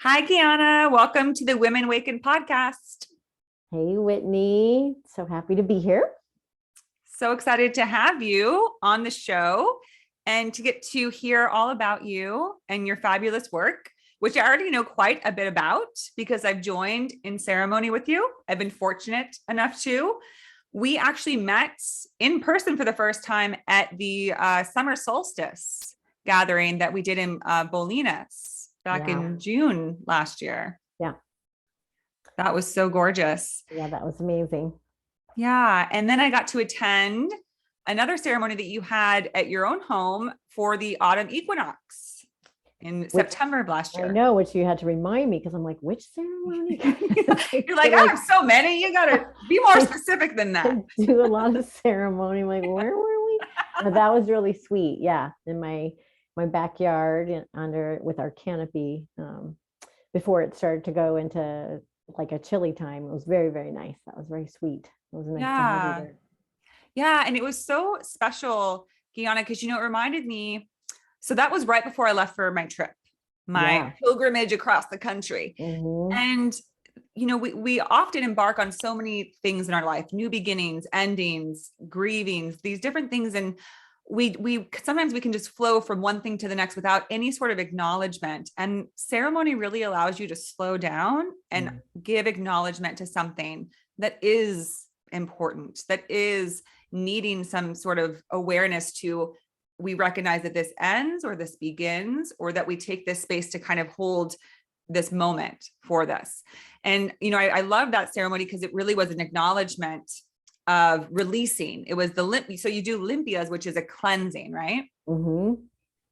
Hi, Kiana. Welcome to the Women Waken podcast. Hey, Whitney. So happy to be here. So excited to have you on the show and to get to hear all about you and your fabulous work, which I already know quite a bit about because I've joined in ceremony with you. I've been fortunate enough to. We actually met in person for the first time at the summer solstice gathering that we did in Bolinas back in June last year. Yeah. That was so gorgeous. Yeah, that was amazing. Yeah. And then I got to attend another ceremony that you had at your own home for the autumn equinox in September of last year. I know, which you had to remind me because I'm like, which ceremony? You're like, I have so many. You got to be more specific than that. I do a lot of ceremony. I'm like, where were we? But that was really sweet. Yeah. In my backyard with our canopy before it started to go into like a chilly time. It was very, very nice. That was very sweet. It was nice to have you there. Yeah. And it was so special, Guyana, because, it reminded me. So that was right before I left for my trip, my pilgrimage across the country. Mm-hmm. And, we often embark on so many things in our life, new beginnings, endings, grievings, these different things. And we sometimes we can just flow from one thing to the next without any sort of acknowledgement. And ceremony really allows you to slow down and give acknowledgement to something that is important, that is needing some sort of awareness to. We recognize that this ends or this begins, or that we take this space to kind of hold this moment for this. And, I love that ceremony because it really was an acknowledgement of releasing. It was so you do limpias, which is a cleansing, right? Mm-hmm.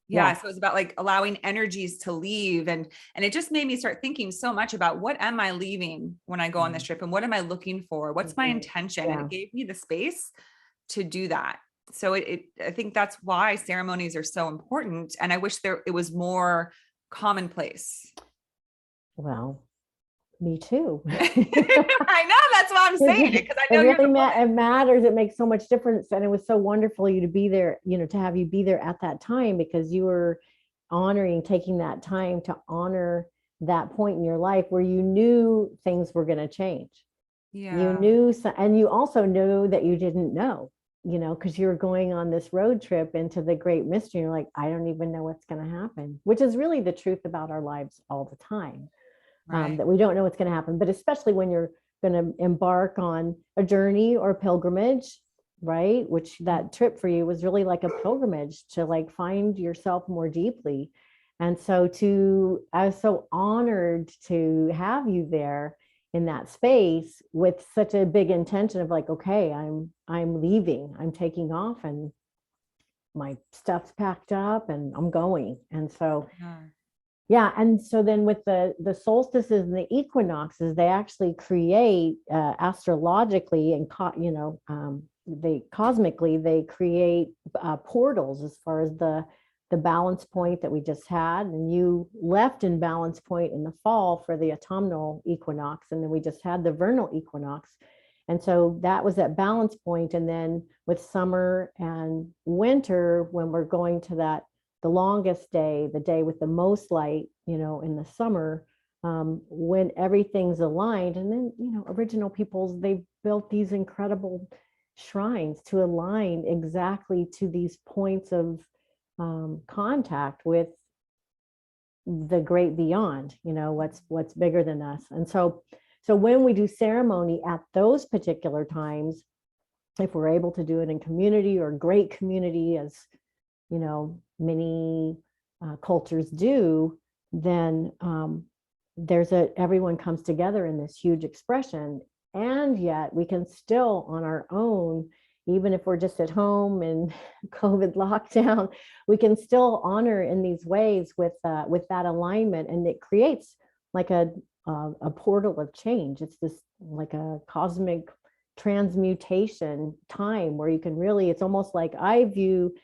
Yeah. So it's about like allowing energies to leave. And it just made me start thinking so much about what am I leaving when I go on this trip, and what am I looking for? What's my intention? And it gave me the space to do that. So I think that's why ceremonies are so important. And I wish it was more commonplace. Well, me too. I know, that's why I'm saying it, because I know it matters. It makes so much difference. And it was so wonderful you to be there, to have you be there at that time, because you were taking that time to honor that point in your life where you knew things were going to change. Yeah. You knew, and you also knew that you didn't know, because you were going on this road trip into the great mystery. You're like, I don't even know what's going to happen, which is really the truth about our lives all the time. Right. That we don't know what's going to happen, but especially when you're going to embark on a journey or a pilgrimage, right? Which that trip for you was really like a pilgrimage to like find yourself more deeply. And so I was so honored to have you there in that space with such a big intention of like, okay, I'm leaving, I'm taking off, and my stuff's packed up and I'm going. And so yeah. And so then with the solstices and the equinoxes, they actually create astrologically and, they cosmically, they create portals as far as the balance point that we just had. And you left in balance point in the fall for the autumnal equinox. And then we just had the vernal equinox. And so that was that balance point. And then with summer and winter, when we're going to the longest day, the day with the most light, in the summer, when everything's aligned. And then, original peoples, they built these incredible shrines to align exactly to these points of contact with the great beyond, what's bigger than us. And so when we do ceremony at those particular times, if we're able to do it in community or great community, as many cultures do, then everyone comes together in this huge expression. And yet we can still on our own, even if we're just at home in COVID lockdown, we can still honor in these ways with that alignment. And it creates like a portal of change. It's this like a cosmic transmutation time where you can really, it's almost like I view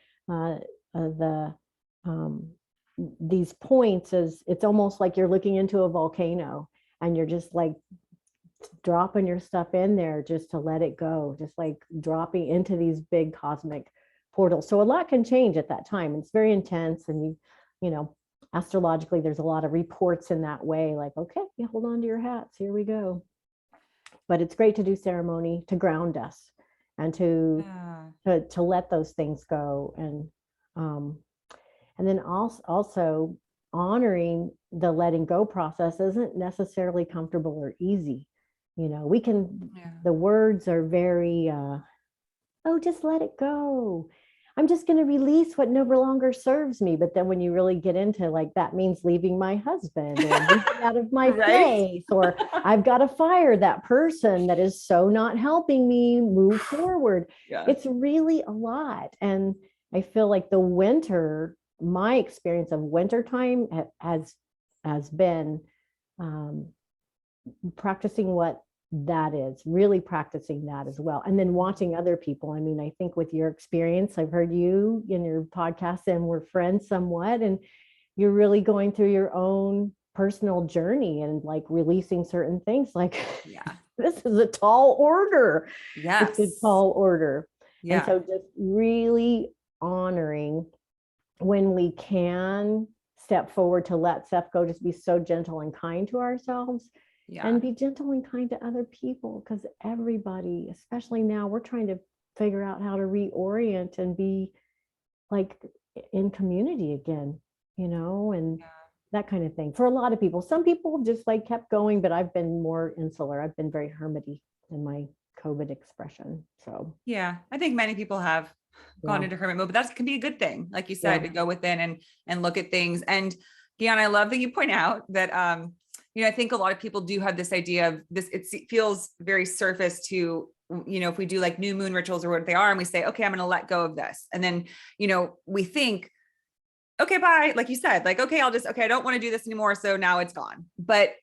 these points as, it's almost like you're looking into a volcano and you're just like dropping your stuff in there just to let it go, just like dropping into these big cosmic portals. So a lot can change at that time. It's very intense, and you astrologically, there's a lot of reports in that way, like, okay, you hold on to your hats, here we go. But it's great to do ceremony to ground us and to let those things go. And then also honoring the letting go process isn't necessarily comfortable or easy. You know, we can, the words are very, oh, just let it go. I'm just going to release what no longer serves me. But then when you really get into like, that means leaving my husband or moving out of my place, or I've got to fire that person that is so not helping me move forward. It's really a lot. And I feel like the winter, my experience of wintertime has been practicing what that is, really practicing that as well. And then watching other people. I mean, I think with your experience, I've heard you in your podcast and we're friends somewhat, and you're really going through your own personal journey and like releasing certain things like, this is a tall order. It's a tall order. And so just really honoring when we can step forward to let stuff go, just be so gentle and kind to ourselves. And be gentle and kind to other people, because everybody, especially now, we're trying to figure out how to reorient and be like in community again, you know, and that kind of thing. For a lot of people, some people just like kept going, but I've been more insular. I've been very hermity in my COVID expression. So I think many people have gone into hermit mode, but that can be a good thing, like you said, to go within and look at things. And Jnana, I love that you point out that you know, I think a lot of people do have this idea of this, it feels very surface to, you know, if we do like new moon rituals or what they are, and we say, okay, I'm going to let go of this. And then, you know, we think, okay, bye. Like you said, like, okay, I don't want to do this anymore. So now it's gone. But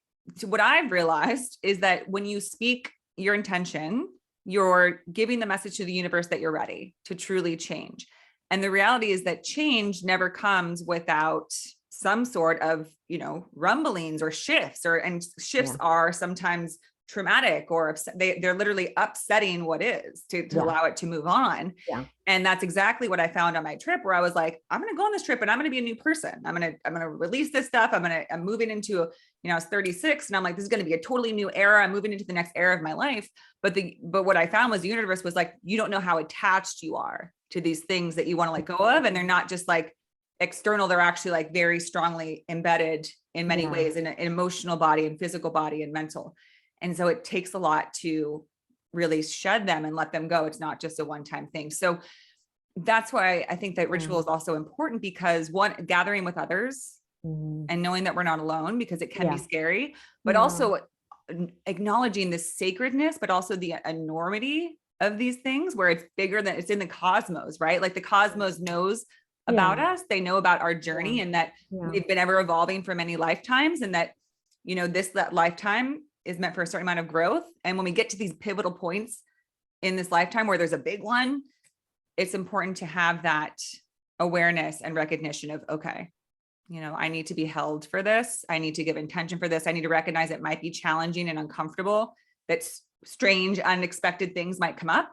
what I've realized is that when you speak your intention, you're giving the message to the universe that you're ready to truly change. And the reality is that change never comes without some sort of, you know, rumblings or shifts, and shifts are sometimes traumatic or they're literally upsetting what is to allow it to move on. And that's exactly what I found on my trip, where I was like, I'm going to go on this trip and I'm going to be a new person. I'm going to release this stuff. I'm moving into, you know, I was 36 and I'm like, this is going to be a totally new era. I'm moving into the next era of my life. But what I found was the universe was like, you don't know how attached you are to these things that you want to let go of. And they're not just like external, they're actually like very strongly embedded in many ways in an emotional body and physical body and mental. And so it takes a lot to really shed them and let them go. It's not just a one-time thing. So that's why I think that ritual is also important, because one, gathering with others and knowing that we're not alone, because it can be scary, but also acknowledging the sacredness, but also the enormity of these things, where it's bigger than, it's in the cosmos, right? Like the cosmos knows about us, they know about our journey, and that we've been ever evolving for many lifetimes, and that, you know, that lifetime is meant for a certain amount of growth. And when we get to these pivotal points in this lifetime where there's a big one, it's important to have that awareness and recognition of, okay, you know, I need to be held for this. I need to give intention for this. I need to recognize it might be challenging and uncomfortable, that strange, unexpected things might come up.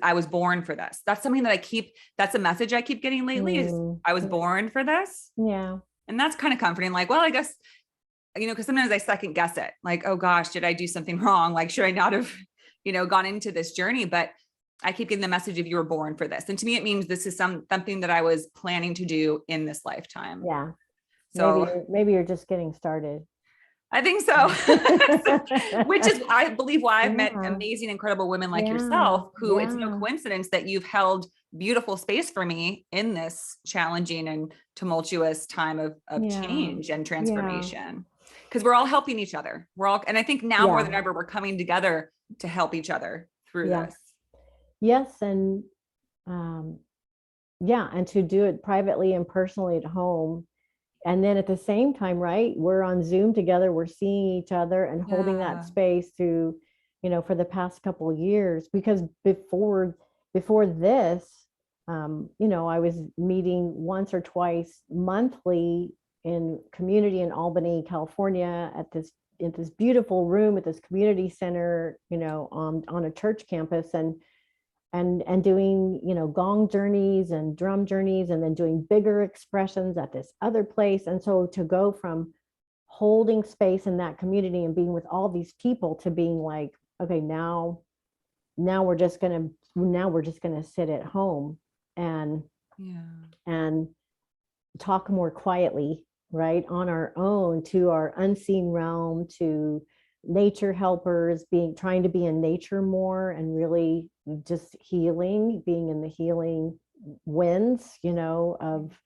I was born for this. That's something that that's a message I keep getting lately is I was born for this. And that's kind of comforting. Like, well, I guess, you know, because sometimes I second guess it, like, oh gosh, did I do something wrong? Like, should I not have, you know, gone into this journey? But I keep getting the message of you were born for this. And to me, it means this is something that I was planning to do in this lifetime. So maybe you're just getting started. I think so. Which is, I believe, why I've met amazing, incredible women like yourself, who it's no coincidence that you've held beautiful space for me in this challenging and tumultuous time of change and transformation. Because we're all helping each other. And I think now more than ever, we're coming together to help each other through this. Yes. And and to do it privately and personally at home. And then at the same time, right, we're on Zoom together, we're seeing each other and holding that space through, you know, for the past couple of years. Because before this, you know, I was meeting once or twice monthly in community in Albany, California, in this beautiful room at this community center, you know, on a church campus. And and doing, gong journeys and drum journeys, and then doing bigger expressions at this other place. And so to go from holding space in that community and being with all these people to being like, okay, we're just gonna sit at home and and talk more quietly, right, on our own, to our unseen realm, to nature helpers, trying to be in nature more, and really just being in the healing winds, of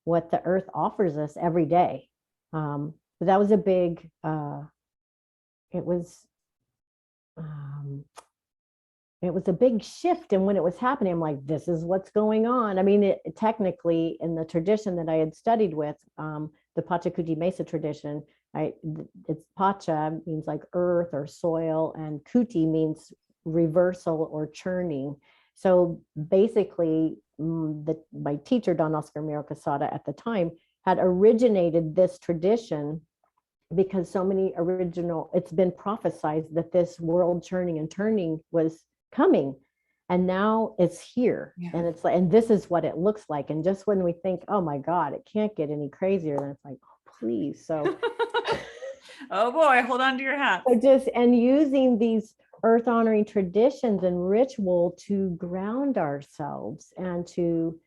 what the earth offers us every day. But that was a big, it was, it was a big shift. And when it was happening, I'm like, this is what's going on. I mean, technically, in the tradition that I had studied with, the Pachakuti Mesa tradition, it's Pacha means like earth or soil, and Kuti means reversal or churning. So basically, my teacher, Don Oscar Miro Quesada, at the time, had originated this tradition because it's been prophesied that this world churning and turning was coming, and now it's here. And it's like, and this is what it looks like. And just when we think, oh my God, it can't get any crazier, then it's like, oh, please. So oh boy, hold on to your hat. So and using these earth honoring traditions and ritual to ground ourselves, and to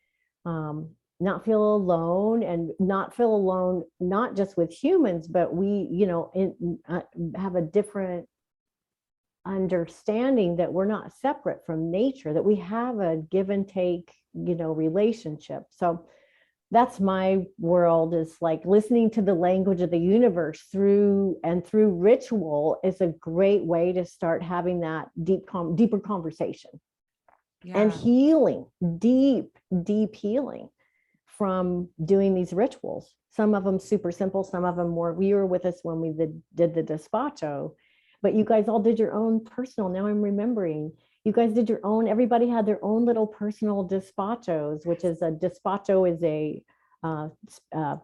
not feel alone, and not feel alone, not just with humans, but we, have a different understanding that we're not separate from nature, that we have a give and take, relationship. So that's my world, is like listening to the language of the universe through ritual is a great way to start having that deeper conversation and healing, deep healing from doing these rituals. Some of them super simple, some of them more. You were with us when we did the despacho, but you guys all did your own personal. Now I'm remembering, you guys did your own, everybody had their own little personal despachos, which is despacho is a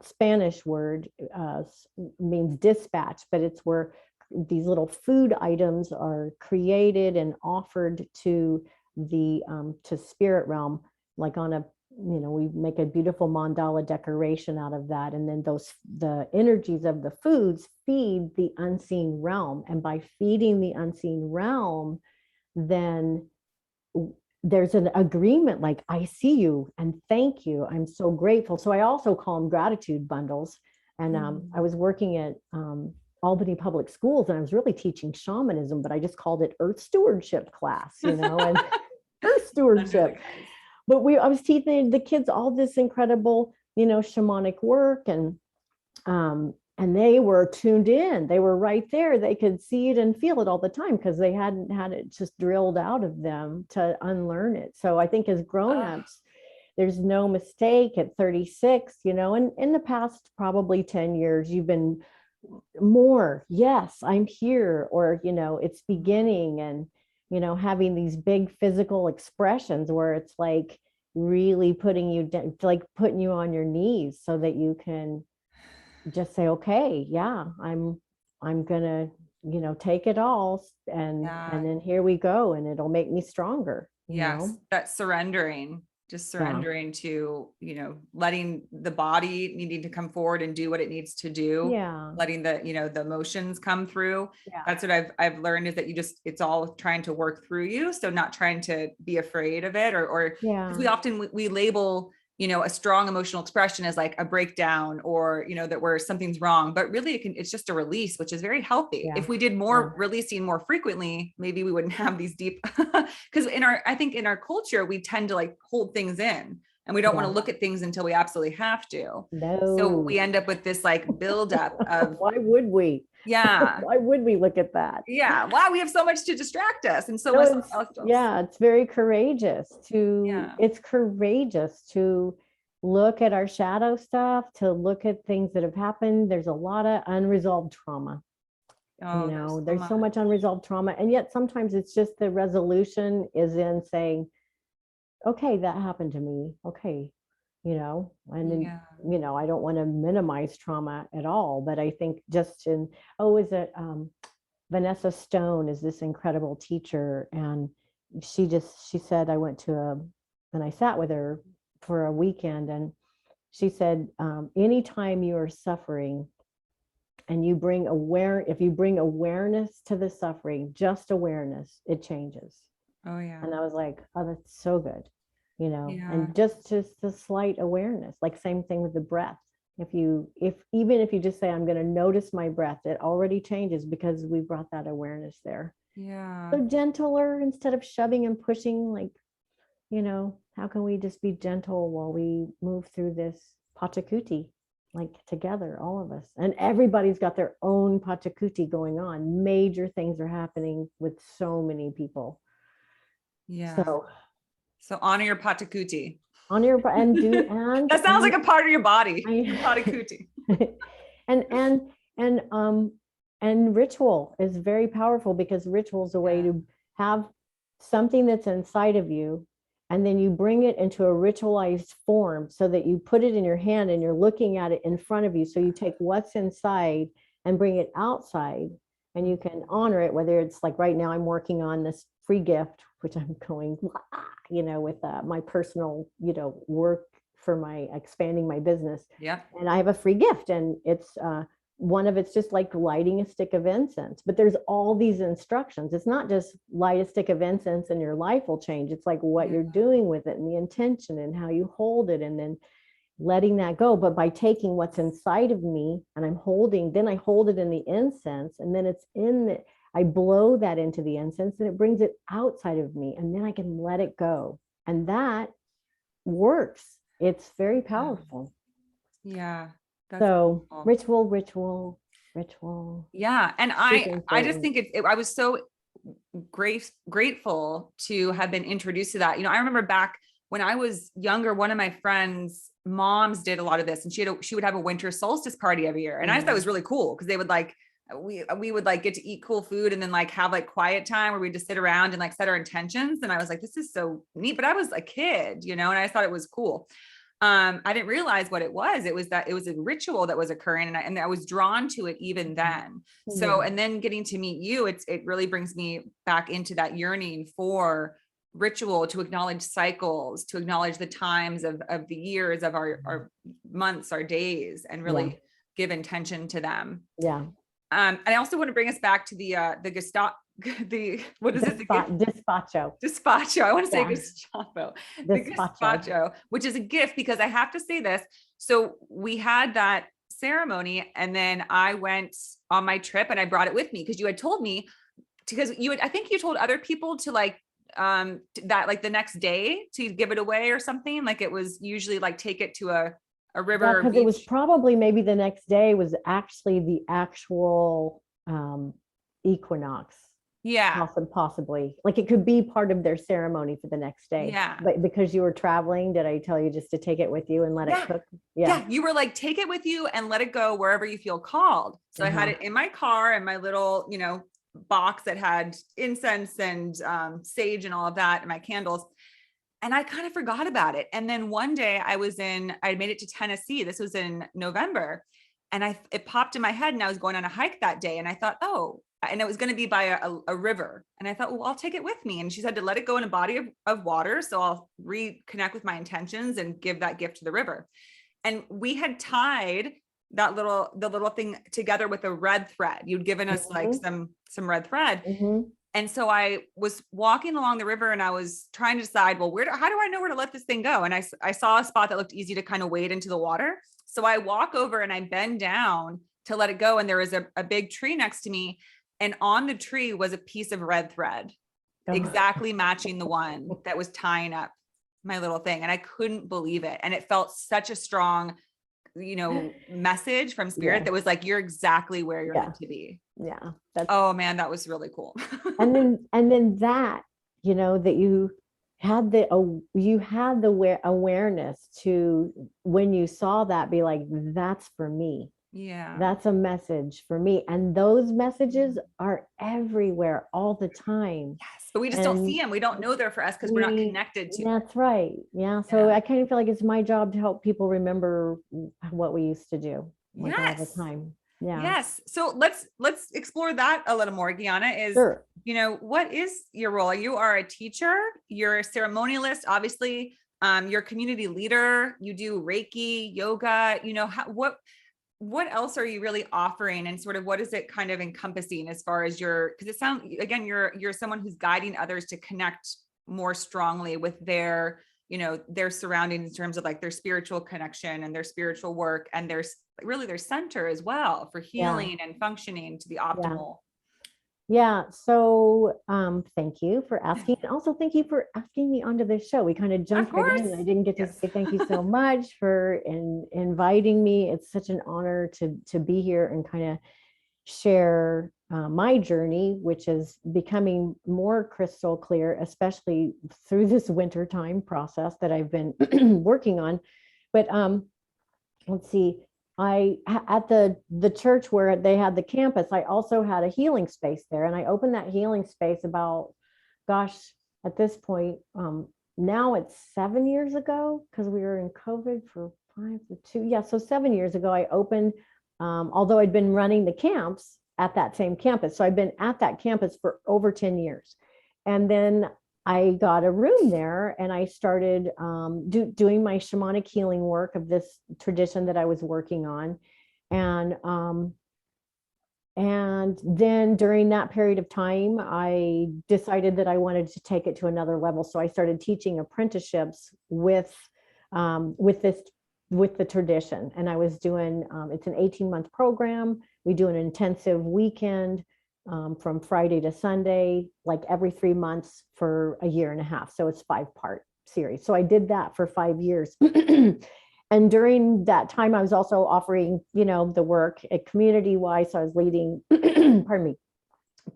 Spanish word, means dispatch, but it's where these little food items are created and offered to the to spirit realm, like on a, we make a beautiful mandala decoration out of that. And then the energies of the foods feed the unseen realm. And by feeding the unseen realm, then there's an agreement, like, I see you and thank you. I'm so grateful. So I also call them gratitude bundles. And I was working at Albany Public Schools, and I was really teaching shamanism, but I just called it Earth Stewardship class, and Earth Stewardship. But I was teaching the kids all this incredible, shamanic work, and they were tuned in. They were right there. They could see it and feel it all the time because they hadn't had it just drilled out of them to unlearn it. So I think as grown-ups, there's no mistake at 36, and in the past probably 10 years, you've been more, yes, I'm here, or, it's beginning, and having these big physical expressions where it's like really putting you on your knees so that you can just say, okay, yeah, I'm gonna, take it all, and then here we go, and it'll make me stronger. That surrendering to, letting the body needing to come forward and do what it needs to do. Letting the, the emotions come through. That's what I've learned, is that it's all trying to work through you. So not trying to be afraid of it, or because we often, we label, a strong emotional expression as like a breakdown, or, that where something's wrong, but really it's just a release, which is very healthy. If we did more releasing more frequently, maybe we wouldn't have these deep, because I think in our culture, we tend to like hold things in, and we don't want to look at things until we absolutely have to. So we end up with this like buildup of why would we? Why would we look at that? Wow, we have so much to distract us, and so much else. It's very courageous it's courageous to look at our shadow stuff, to look at things that have happened. There's a lot of unresolved trauma. There's so much unresolved trauma, and yet sometimes it's just the resolution is in saying, okay, that happened to me, okay, and then I don't want to minimize trauma at all, but I think just Vanessa Stone is this incredible teacher, and she said, I went to and I sat with her for a weekend, and she said, anytime you are suffering and if you bring awareness to the suffering, just awareness, it changes. Oh yeah. And I was like, oh, that's so good, Yeah. and just the slight awareness, like same thing with the breath. Even if you just say, I'm going to notice my breath, it already changes because we brought that awareness there. Yeah. So gentler, instead of shoving and pushing, like, how can we just be gentle while we move through this Pachakuti, like together, all of us? And everybody's got their own Pachakuti going on. Major things are happening with so many people. Yeah. So honor your Pachakuti. on your and do and That sounds like a part of your body. I, Pachakuti. and ritual is very powerful, because ritual is a way to have something that's inside of you, and then you bring it into a ritualized form, so that you put it in your hand and you're looking at it in front of you. So you take what's inside and bring it outside, and you can honor it, whether it's like right now I'm working on this free gift, which I'm going, with my personal, work for my expanding my business. Yeah. And I have a free gift, and it's one of it's just like lighting a stick of incense, but there's all these instructions. It's not just light a stick of incense and your life will change. It's like what you're doing with it, and the intention, and how you hold it, and then letting that go. But by taking what's inside of me and then I hold it in the incense, and then I blow that into the incense, and it brings it outside of me, and then I can let it go. And that works. It's very powerful. Yeah. So ritual. Yeah. And I just think I was so grateful to have been introduced to that. I remember back when I was younger, one of my friends' moms did a lot of this, and she would have a winter solstice party every year. And I just thought it was really cool, because they would we would get to eat cool food, and then have quiet time where we just sit around and set our intentions. And I was like, this is so neat. But I was a kid, and I just thought it was cool. I didn't realize what it was. It was a ritual that was occurring, and I was drawn to it even then. So, and then getting to meet you, it really brings me back into that yearning for ritual, to acknowledge cycles, to acknowledge the times of the years, of our months, our days, and really give intention to them. Yeah. And I also want to bring us back to the Gestapo. What is it? Despacho. I want to say Gestapo. The Gestapo, which is a gift, because I have to say this. So we had that ceremony, and then I went on my trip, and I brought it with me, because you had told me I think you told other people to that the next day to give it away or something. It was usually take it to a river. Because it was probably maybe the next day was actually the actual equinox. Yeah. Possibly. It could be part of their ceremony for the next day. Yeah. But because you were traveling, did I tell you just to take it with you and let it cook? Yeah. You were take it with you and let it go wherever you feel called. So I had it in my car, in my little, box that had incense and sage and all of that, and my candles. And I kind of forgot about it. And then one day I made it to Tennessee. This was in November. And it popped in my head, and I was going on a hike that day. And I thought, and it was going to be by a river. And I thought, well, I'll take it with me. And she said to let it go in a body of water. So I'll reconnect with my intentions and give that gift to the river. And we had tied the little thing together with a red thread. You'd given us some red thread. And so I was walking along the river, and I was trying to decide, well, how do I know where to let this thing go? And I saw a spot that looked easy to kind of wade into the water. So I walk over and I bend down to let it go. And there was a big tree next to me. And on the tree was a piece of red thread, exactly matching the one that was tying up my little thing. And I couldn't believe it. And it felt such a strong, message from spirit that was you're exactly where you're meant to be. Yeah. Oh man, that was really cool. and then that, that you had the awareness to, when you saw that, be like, that's for me. Yeah. That's a message for me. And those messages are everywhere all the time. Yes, but we just don't see them. We don't know they're for us because we're not connected to. That's right. Yeah. So I kind of feel like it's my job to help people remember what we used to do all the time. Yeah. Yes. So let's explore that a little more. Jnana, is, Sure. what is your role? You are a teacher, you're a ceremonialist, obviously, you're a community leader, you do Reiki, yoga, what else are you really offering, and sort of what is it kind of encompassing as far as because it sounds, again, you're someone who's guiding others to connect more strongly with their surroundings in terms of like their spiritual connection and their spiritual work, and their center as well for Yeah. healing and functioning to the Yeah. optimal. Yeah. So thank you for asking. And also thank you for asking me onto this show. We kind of Of jumped right in. course. And I didn't get to Yes. say thank you so much for inviting me. It's such an honor to be here and kind of share my journey, which is becoming more crystal clear, especially through this wintertime process that I've been working on. But let's see, I at the church where they had the campus, I also had a healing space there, and I opened that healing space about, gosh, at this point, now it's 7 years ago, because we were in COVID for 5 to 2, yeah, so 7 years ago I opened, although I'd been running the camps at that same campus, so I've been at that campus for over 10 years, and then I got a room there and I started doing my shamanic healing work of this tradition that I was working on. And then during that period of time, I decided that I wanted to take it to another level. So I started teaching apprenticeships with the tradition. And I was doing, it's an 18-month program. We do an intensive weekend from Friday to Sunday, like every 3 months for a year and a half. So it's 5-part series. So I did that for 5 years. And during that time, I was also offering, the work at community-wise. So I was leading, pardon me,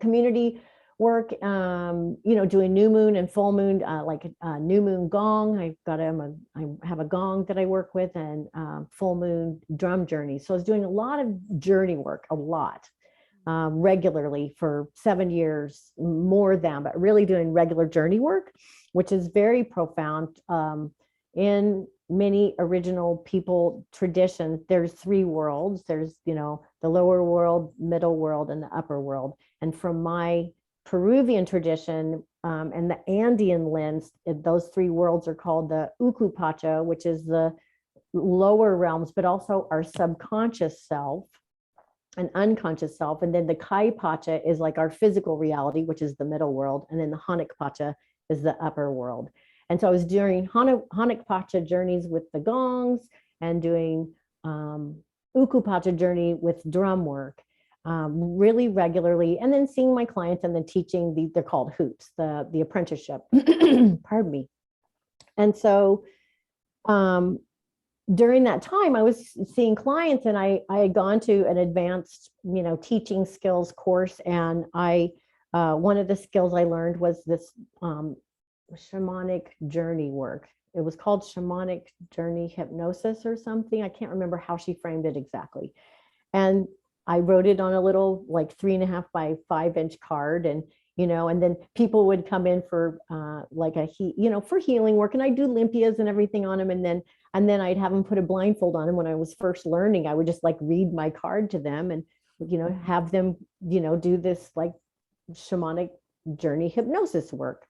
community work, doing new moon and full moon, like a new moon gong. I have a gong that I work with, and full moon drum journey. So I was doing a lot of journey work, a lot. Regularly for 7 years, more than, but really doing regular journey work, which is very profound. In many original people traditions, there's 3 worlds. There's, the lower world, middle world, and the upper world. And from my Peruvian tradition and the Andean lens, those 3 worlds are called the Ukupacha, which is the lower realms, but also our subconscious self, an unconscious self. And then the Kai Pacha is like our physical reality, which is the middle world. And then the Hanak Pacha is the upper world. And so I was doing Hanak Pacha journeys with the gongs and doing Uku Pacha journey with drum work really regularly. And then seeing my clients and then teaching, they're called hoops, the apprenticeship, pardon me. And so during that time, I was seeing clients, and I had gone to an advanced, teaching skills course. And one of the skills I learned was this shamanic journey work. It was called shamanic journey hypnosis or something. I can't remember how she framed it exactly. And I wrote it on a little like 3.5 by 5-inch card, and and then people would come in for like for healing work, and I do limpias and everything on them, and then I'd have them put a blindfold on them. When I was first learning, I would just like read my card to them, and have them do this like shamanic journey hypnosis work.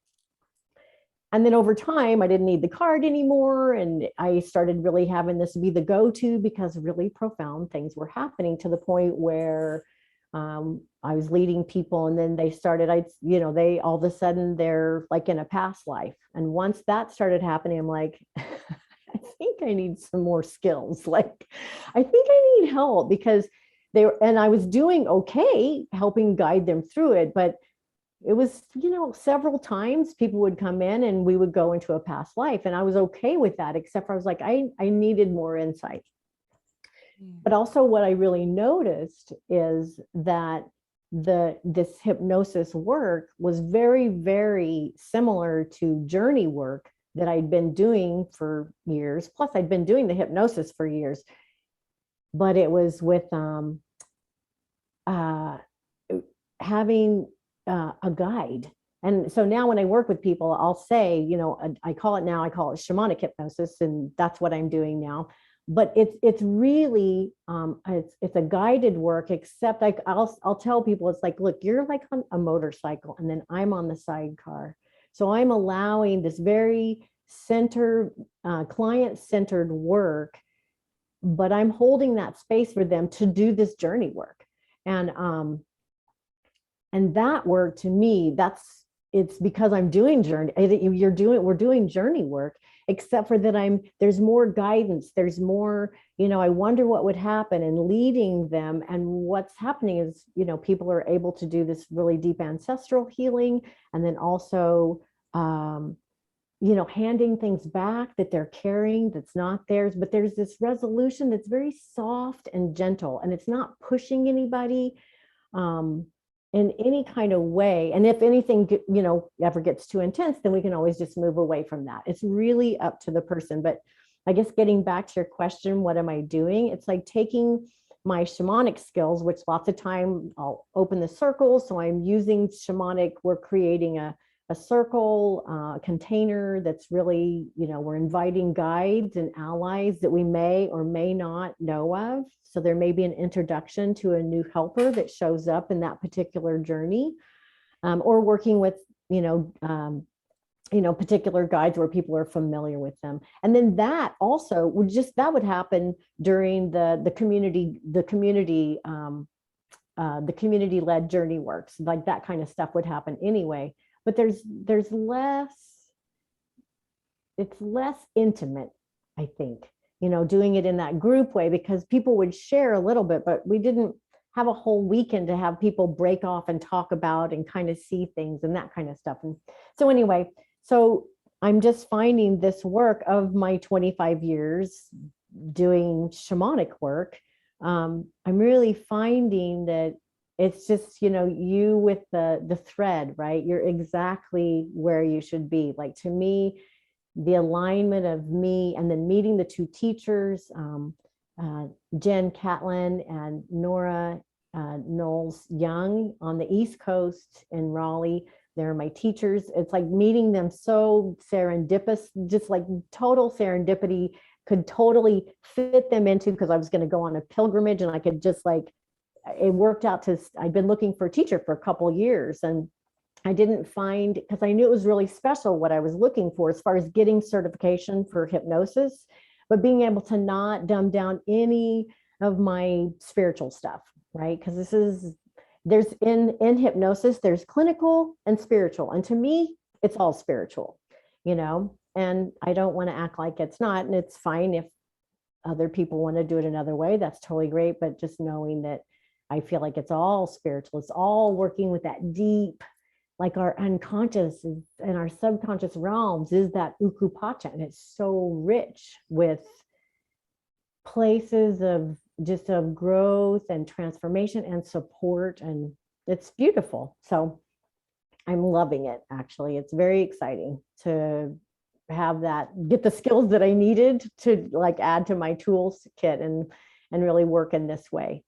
And then over time, I didn't need the card anymore, and I started really having this be the go-to, because really profound things were happening, to the point where I was leading people, and then they started, they all of a sudden they're like in a past life. And once that started happening, I'm like, I think I need some more skills. Like, I think I need help, because and I was doing okay helping guide them through it. But it was, several times people would come in and we would go into a past life, and I was okay with that, except for I was like, I needed more insight. But also what I really noticed is that this hypnosis work was very, very similar to journey work that I'd been doing for years. Plus I'd been doing the hypnosis for years, but it was with having a guide. And so now when I work with people, I'll say, I call it shamanic hypnosis, and that's what I'm doing now. but it's really it's a guided work, except I'll tell people, it's like, look, you're like on a motorcycle and then I'm on the sidecar. So I'm allowing this very client-centered work, but I'm holding that space for them to do this journey work. And that work, to me, it's because I'm doing we're doing journey work, except for that there's more guidance, there's more, I wonder what would happen, and leading them. And what's happening is, people are able to do this really deep ancestral healing, and then also, handing things back that they're carrying that's not theirs, but there's this resolution that's very soft and gentle, and it's not pushing anybody in any kind of way. And if anything, ever gets too intense, then we can always just move away from that. It's really up to the person. But I guess getting back to your question, what am I doing? It's like taking my shamanic skills, which lots of time I'll open the circle. So I'm using shamanic, we're creating a circle container that's really, we're inviting guides and allies that we may or may not know of. So there may be an introduction to a new helper that shows up in that particular journey, or working with, particular guides where people are familiar with them. And then that also would happen during the community-led journey works. Like that kind of stuff would happen anyway. But it's less intimate, I think, doing it in that group way, because people would share a little bit, but we didn't have a whole weekend to have people break off and talk about and kind of see things and that kind of stuff. And so anyway, so I'm just finding this work of my 25 years doing shamanic work. I'm really finding that it's just, you with the thread, right? You're exactly where you should be. Like, to me, the alignment of me, and then meeting the two teachers, Jen Catlin and Nora Knowles Young on the East Coast in Raleigh. They're my teachers. It's like meeting them so serendipitous, just like total serendipity, could totally fit them into, because I was going to go on a pilgrimage, and I could just it worked out I'd been looking for a teacher for a couple of years, and I didn't find, because I knew it was really special what I was looking for as far as getting certification for hypnosis, but being able to not dumb down any of my spiritual stuff, right? Because there's in hypnosis, there's clinical and spiritual. And to me, it's all spiritual, and I don't want to act like it's not. And it's fine if other people want to do it another way, that's totally great. But just knowing that I feel like it's all spiritual. It's all working with that deep, like our unconscious and our subconscious realms is that ukupacha. And it's so rich with places of growth and transformation and support. And it's beautiful. So I'm loving it. Actually, it's very exciting to have that, get the skills that I needed to add to my tools kit and really work in this way.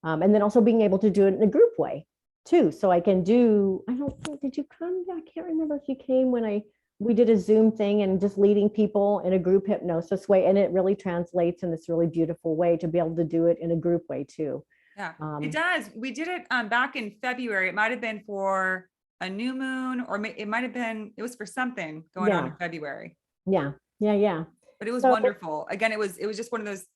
And then also being able to do it in a group way too. So I can I don't think, did you come? I can't remember if you came when we did a Zoom thing, and just leading people in a group hypnosis way. And it really translates in this really beautiful way to be able to do it in a group way too. Yeah, it does. We did it back in February. It might've been for a new moon, or it might've been, it was for something going on in February. Yeah. But it was wonderful. Again, it was just one of those,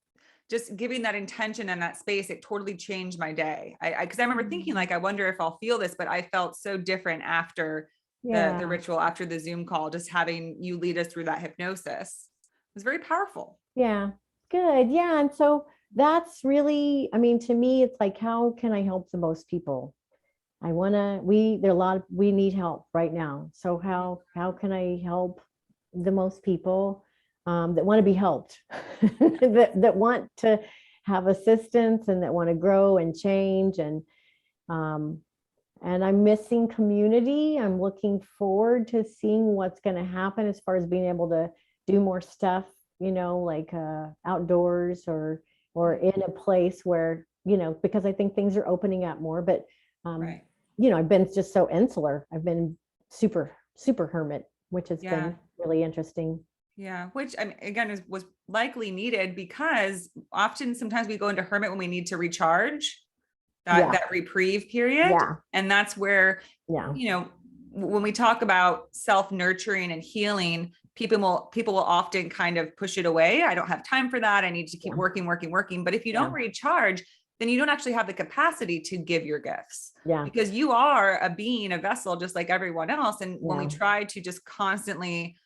just giving that intention and that space, it totally changed my day. Because I remember thinking, I wonder if I'll feel this, but I felt so different after the ritual, after the Zoom call, just having you lead us through that hypnosis. It was very powerful. Yeah, good. Yeah. And so that's really, to me, it's like, how can I help the most people? We need help right now. So how can I help the most people that want to be helped, that want to have assistance, and that want to grow and change. And I'm missing community. I'm looking forward to seeing what's going to happen as far as being able to do more stuff, outdoors or in a place where, because I think things are opening up more. But right. I've been just so insular. I've been super hermit, which has been really interesting. Yeah, which I mean, again was likely needed because often sometimes we go into hermit when we need to recharge, that Yeah. that reprieve period, Yeah. and that's where, Yeah. you know, when we talk about self-nurturing and healing, people will often kind of push it away. I don't have time for that. I need to keep Yeah. working. But if you don't Yeah. recharge, then you don't actually have the capacity to give your gifts, Yeah. because you are a being, a vessel, just like everyone else. And when we Yeah. try to just constantly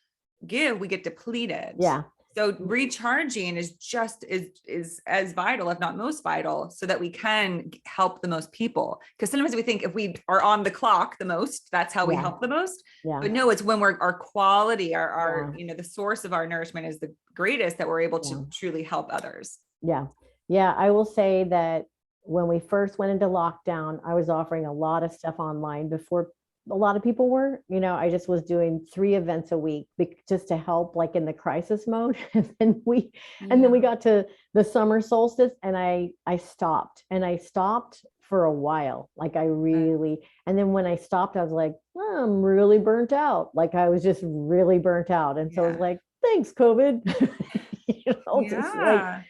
give, we get depleted. Yeah. So recharging is just is as vital, if not most vital, so that we can help the most people. Because sometimes we think if we are on the clock the most, that's how we Yeah. help the most. Yeah. But no, it's when we're our quality, our Yeah. you know, the source of our nourishment is the greatest, that we're able Yeah. to truly help others. Yeah. Yeah. I will say that when we first went into lockdown, I was offering a lot of stuff online before a lot of people were. I just was doing 3 events a week just to help, like in the crisis mode. And then we got to the summer solstice, and I stopped, and I stopped for a while. Like I really, and then when I stopped, I was like, oh, I'm really burnt out. Like I was just really burnt out. And so I was like, thanks, COVID. Just like Yeah.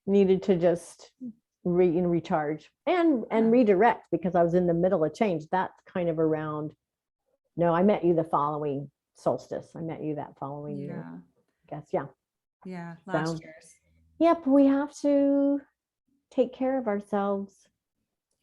needed to just recharge and redirect, because I was in the middle of change. That's kind of around. No, I met you the following solstice. I met you that following year. I guess. Yeah. Yeah. Last So, year's. yep, we have to take care of ourselves,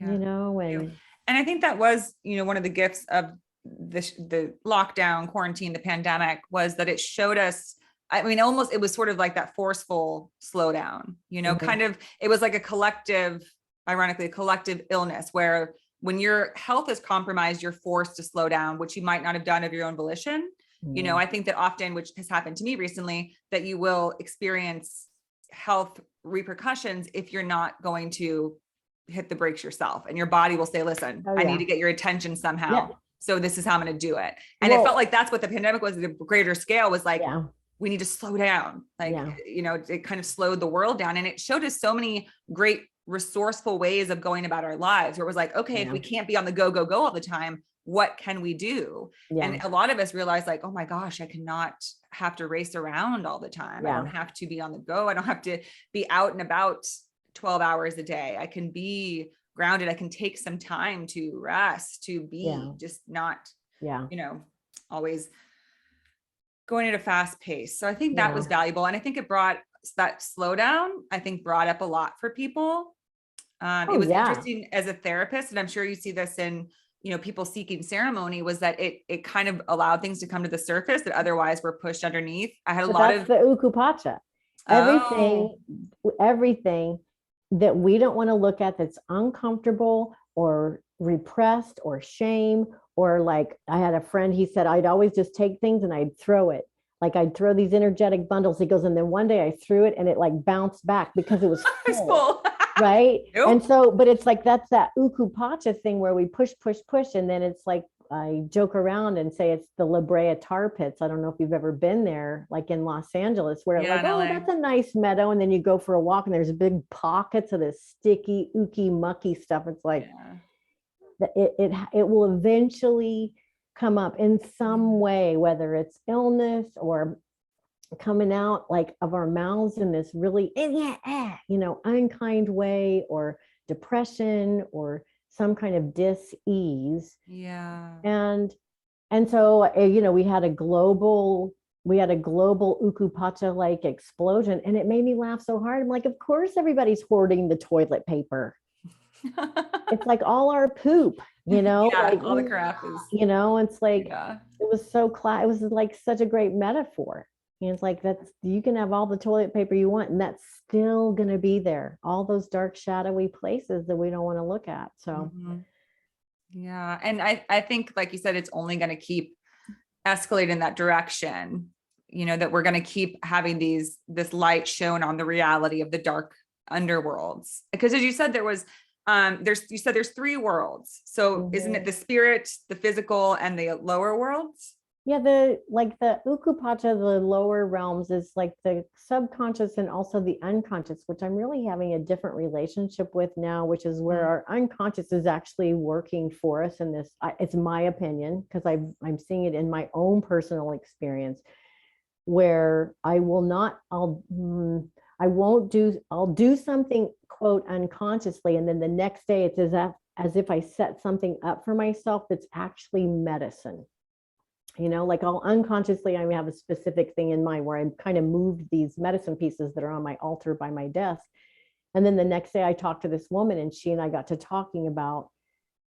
Yeah. and And I think that was, one of the gifts of the lockdown, quarantine, the pandemic, was that it showed us, I mean, almost, it was sort of like that forceful slowdown, Mhm. kind of, it was like a collective, ironically, a collective illness where when your health is compromised, you're forced to slow down, which you might not have done of your own volition. Yeah. I think that often, which has happened to me recently, that you will experience health repercussions if you're not going to hit the brakes yourself, and your body will say, listen, Oh I need yeah. to get your attention somehow. Yeah. So this is how I'm going to do it. And it felt Well, like that's what the pandemic was. The greater scale was like, yeah. we need to slow down. Like, Yeah. It kind of slowed the world down, and it showed us so many great resourceful ways of going about our lives, where it was like, okay, if Yeah. we can't be on the go all the time, what can we do? Yeah. And a lot of us realized, like, oh my gosh, I cannot have to race around all the time. I Yeah. don't have to be on the go. I don't have to be out and about 12 hours a day. I can be grounded. I can take some time to rest, to be Yeah. just not, Yeah. always going at a fast pace. So I think that Yeah. was valuable. And I think it brought that slowdown, I think brought up a lot for people. It Oh was yeah. interesting as a therapist, and I'm sure you see this in, people seeking ceremony, was that it kind of allowed things to come to the surface that otherwise were pushed underneath. I had a But lot that's of, the ukupacha. oh, Everything that we don't want to look at, that's uncomfortable or repressed or shame, or like I had a friend, he said, I'd always just take things and I'd throw it. Like I'd throw these energetic bundles. He goes, and then one day I threw it and it like bounced back because it was it's full. full. Right. And Nope. so, but it's like, that's that ukupacha thing where we push. And then it's like, I joke around and say it's the La Brea tar pits. I don't know if you've ever been there, like in Los Angeles, where Yeah, like, in oh, LA. that's a nice meadow. And then you go for a walk and there's big pockets of this sticky, ooky, mucky stuff. It's like it will eventually come up in some way, whether it's illness or coming out like of our mouths in this really unkind way, or depression, or some kind of dis-ease. Yeah. And so we had a global ukupacha like explosion, and it made me laugh so hard. I'm like, of course everybody's hoarding the toilet paper. It's like all our poop, Yeah, like all the crap is, it's like, yeah. it was it was like such a great metaphor. And it's like, you can have all the toilet paper you want, and that's still going to be there, all those dark shadowy places that we don't want to look at. So Yeah. And I think, like you said, it's only going to keep escalating in that direction, that we're going to keep having this light shown on the reality of the dark underworlds. Because as you said, there's 3 worlds. So isn't it the spirit, the physical, and the lower worlds? yeah, the ukupacha, the lower realms, is like the subconscious and also the unconscious, which I'm really having a different relationship with now, which is where our unconscious is actually working for us in this. It's my opinion, because I'm seeing it in my own personal experience. where I will not, I won't do, I'll do something, quote, unconsciously. And then the next day it's as if I set something up for myself that's actually medicine. You know, like I'll unconsciously, I have a specific thing in mind where I kind of moved these medicine pieces that are on my altar by my desk. And then the next day I talked to this woman, and she and I got to talking about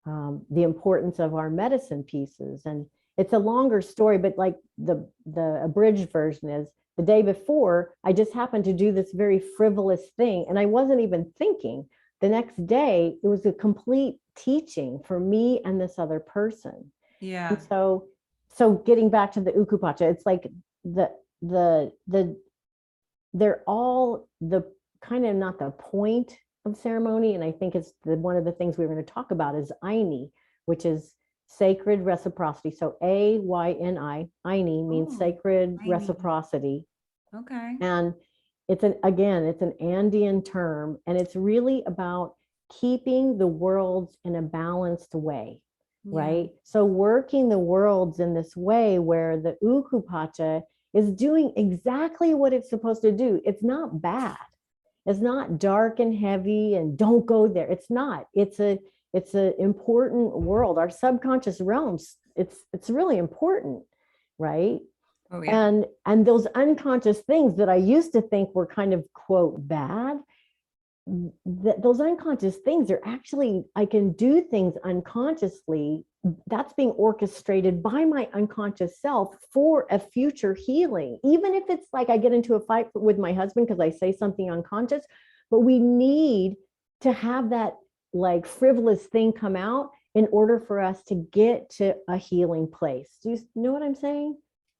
the importance of our medicine pieces. And it's a longer story, but like the abridged version is, the day before, I just happened to do this very frivolous thing, and I wasn't even thinking. The next day, it was a complete teaching for me and this other person. Yeah. And so getting back to the ukupacha, it's like they're all the kind of not the point of ceremony. And I think it's one of the things we're going to talk about is Aini, which is sacred reciprocity. So Ayni, Aini means sacred Aini. Reciprocity. Okay. And it's an Andean term, and it's really about keeping the worlds in a balanced way. Right. So working the worlds in this way where the ukupacha is doing exactly what it's supposed to do. It's not bad. It's not dark and heavy and don't go there. It's not. It's an important world. Our subconscious realms, it's really important, right? Oh, yeah. And those unconscious things that I used to think were kind of, quote, bad, those unconscious things are actually, I can do things unconsciously. That's being orchestrated by my unconscious self for a future healing. Even if it's like I get into a fight with my husband because I say something unconscious, but we need to have that like frivolous thing come out in order for us to get to a healing place. Do you know what I'm saying?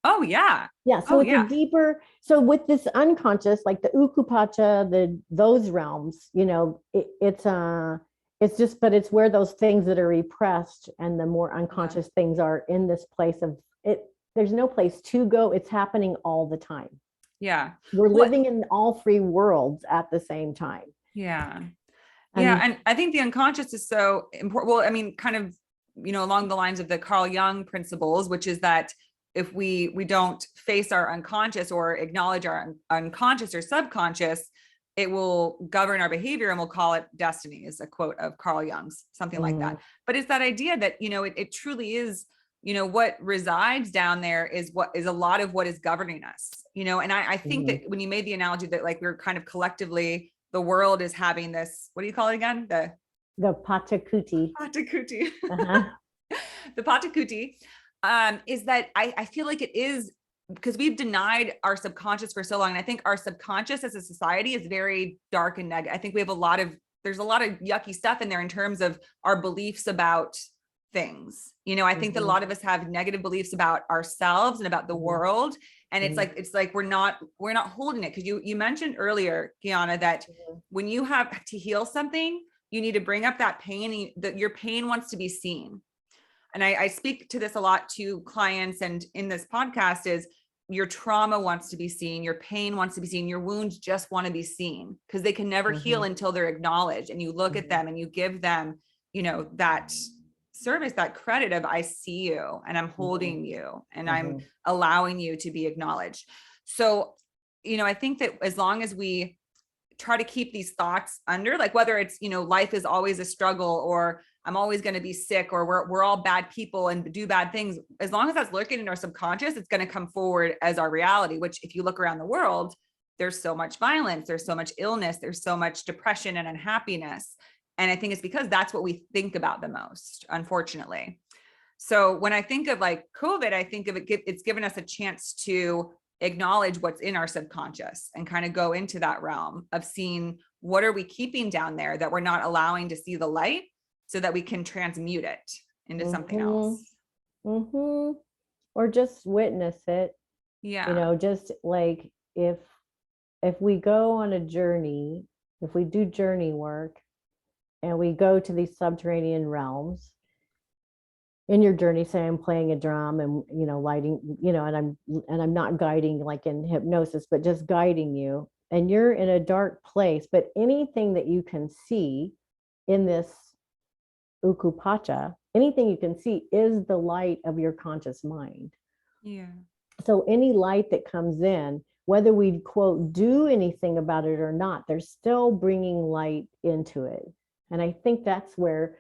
Oh, yeah. Yeah. So it's a deeper, so with this unconscious, like the ukupacha, those realms, you know, it's just, but it's where those things that are repressed and the more unconscious things are in this place of it. There's no place to go. It's happening all the time. Yeah. We're living in all three worlds at the same time. Yeah. And I think the unconscious is so important. Well, I mean, kind of, you know, along the lines of the Carl Jung principles, which is that if we don't face our unconscious or acknowledge our unconscious or subconscious, it will govern our behavior, and we'll call it destiny, is a quote of Carl Jung's, something like that. But it's that idea that, you know, it truly is, you know, what resides down there is what is a lot of what is governing us, you know. And I think that when you made the analogy that like we're kind of collectively, the world is having this, what do you call it again? The Pachakuti. Pachakuti. Uh-huh. The Pachakuti. Is that I feel like it is because we've denied our subconscious for so long. And I think our subconscious as a society is very dark and negative. I think we have there's a lot of yucky stuff in there in terms of our beliefs about things. You know, I think that a lot of us have negative beliefs about ourselves and about the world. And it's like we're not holding it. Because you mentioned earlier, Jnana, that when you have to heal something, you need to bring up that pain, that your pain wants to be seen. And I speak to this a lot to clients, and in this podcast is your trauma wants to be seen, your pain wants to be seen, your wounds just want to be seen, because they can never heal until they're acknowledged. And you look at them and you give them, you know, that service, that credit of I see you and I'm holding you and I'm allowing you to be acknowledged. So, you know, I think that as long as we try to keep these thoughts under, like whether it's, you know, life is always a struggle, or I'm always going to be sick, or we're all bad people and do bad things, as long as that's lurking in our subconscious, it's going to come forward as our reality, which if you look around the world, there's so much violence, there's so much illness, there's so much depression and unhappiness. And I think it's because that's what we think about the most, unfortunately. So when I think of like COVID, I think of it, it's given us a chance to acknowledge what's in our subconscious and kind of go into that realm of seeing what are we keeping down there that we're not allowing to see the light, so that we can transmute it into something else. Or just witness it. Yeah. You know, just like if we go on a journey, if we do journey work and we go to these subterranean realms, in your journey, say I'm playing a drum and, you know, lighting, you know, and I'm not guiding like in hypnosis, but just guiding you, and you're in a dark place, but anything that you can see in this ukupacha, anything you can see is the light of your conscious mind. Yeah. So any light that comes in, whether we quote do anything about it or not, they're still bringing light into it. And I think that's where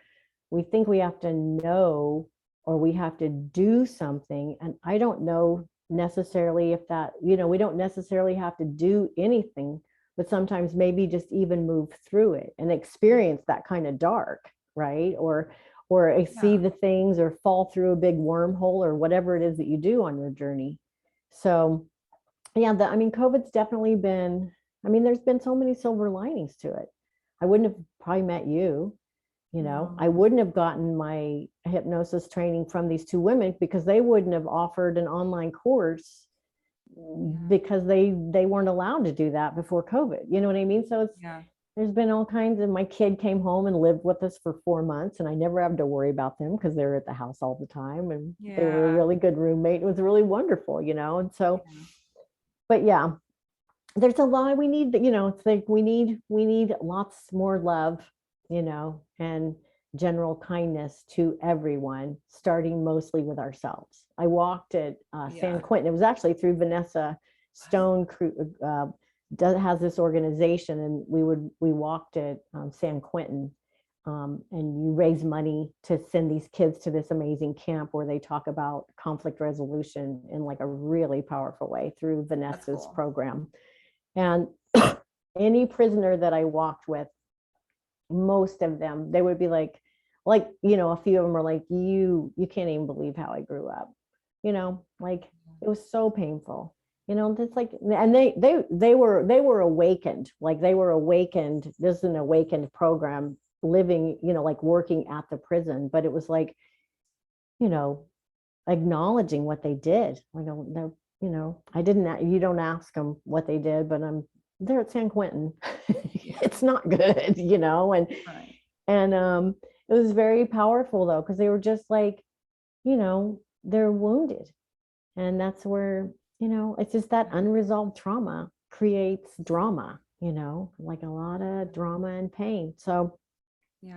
we think we have to know or we have to do something. And I don't know necessarily if that, we don't necessarily have to do anything, but sometimes maybe just even move through it and experience that kind of dark, right? Or see the things or fall through a big wormhole or whatever it is that you do on your journey. So yeah, I mean, COVID's definitely been, I mean, there's been so many silver linings to it. I wouldn't have probably met you, I wouldn't have gotten my hypnosis training from these two women because they wouldn't have offered an online course because they weren't allowed to do that before COVID. You know what I mean? So it's, there's been all kinds of, my kid came home and lived with us for 4 months and I never had to worry about them because they were at the house all the time and they were a really good roommate. It was really wonderful, and so, but yeah, there's a lot we need, it's like we need lots more love, and general kindness to everyone, starting mostly with ourselves. I walked at San Quentin. It was actually through Vanessa Stone, has this organization, and we walked at San Quentin, and you raise money to send these kids to this amazing camp where they talk about conflict resolution in like a really powerful way through Vanessa's program. And any prisoner that I walked with, most of them, they would be like, a few of them are like, you can't even believe how I grew up, like it was so painful, just like, and they were awakened, like they were awakened. This is an awakened program, living, like working at the prison, but it was like, acknowledging what they did. Like, I didn't, you don't ask them what they did, but they're at San Quentin. It's not good, and it was very powerful though, because they were just like, they're wounded. And that's where, it's just that unresolved trauma creates drama, like a lot of drama and pain. So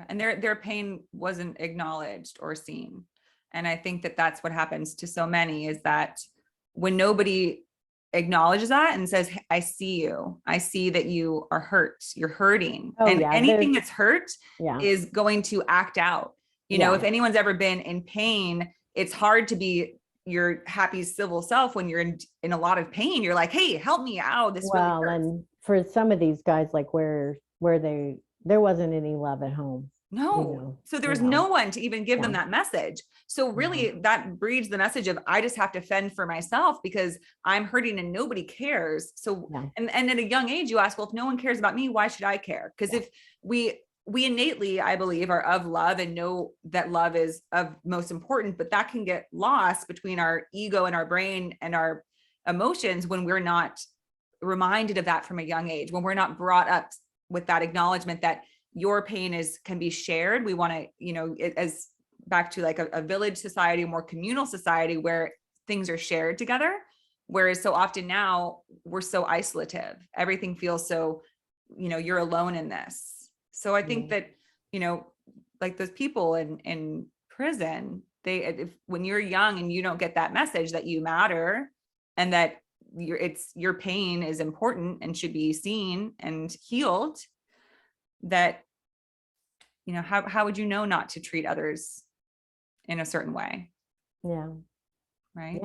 and their pain wasn't acknowledged or seen. And I think that that's what happens to so many, is that when nobody acknowledges that and says, I see you, I see that you are hurt, you're hurting. And anything that's hurt is going to act out. If anyone's ever been in pain, it's hard to be your happy civil self when you're in a lot of pain. You're like, hey, help me out. This really hurts. And for some of these guys, like where there wasn't any love at home. No. So there was no one to even give them that message. So really that breeds the message of, I just have to fend for myself because I'm hurting and nobody cares. So, and at a young age, you ask, well, if no one cares about me, why should I care? Because if we innately, I believe, are of love and know that love is of most important, but that can get lost between our ego and our brain and our emotions when we're not reminded of that from a young age, when we're not brought up with that acknowledgement that your pain can be shared. We want to, as back to like a village society, a more communal society where things are shared together. Whereas so often now we're so isolative. Everything feels so, you're alone in this. So I think that, like those people in prison, when you're young and you don't get that message that you matter and that your pain is important and should be seen and healed, that, how would you know not to treat others in a certain way? Right.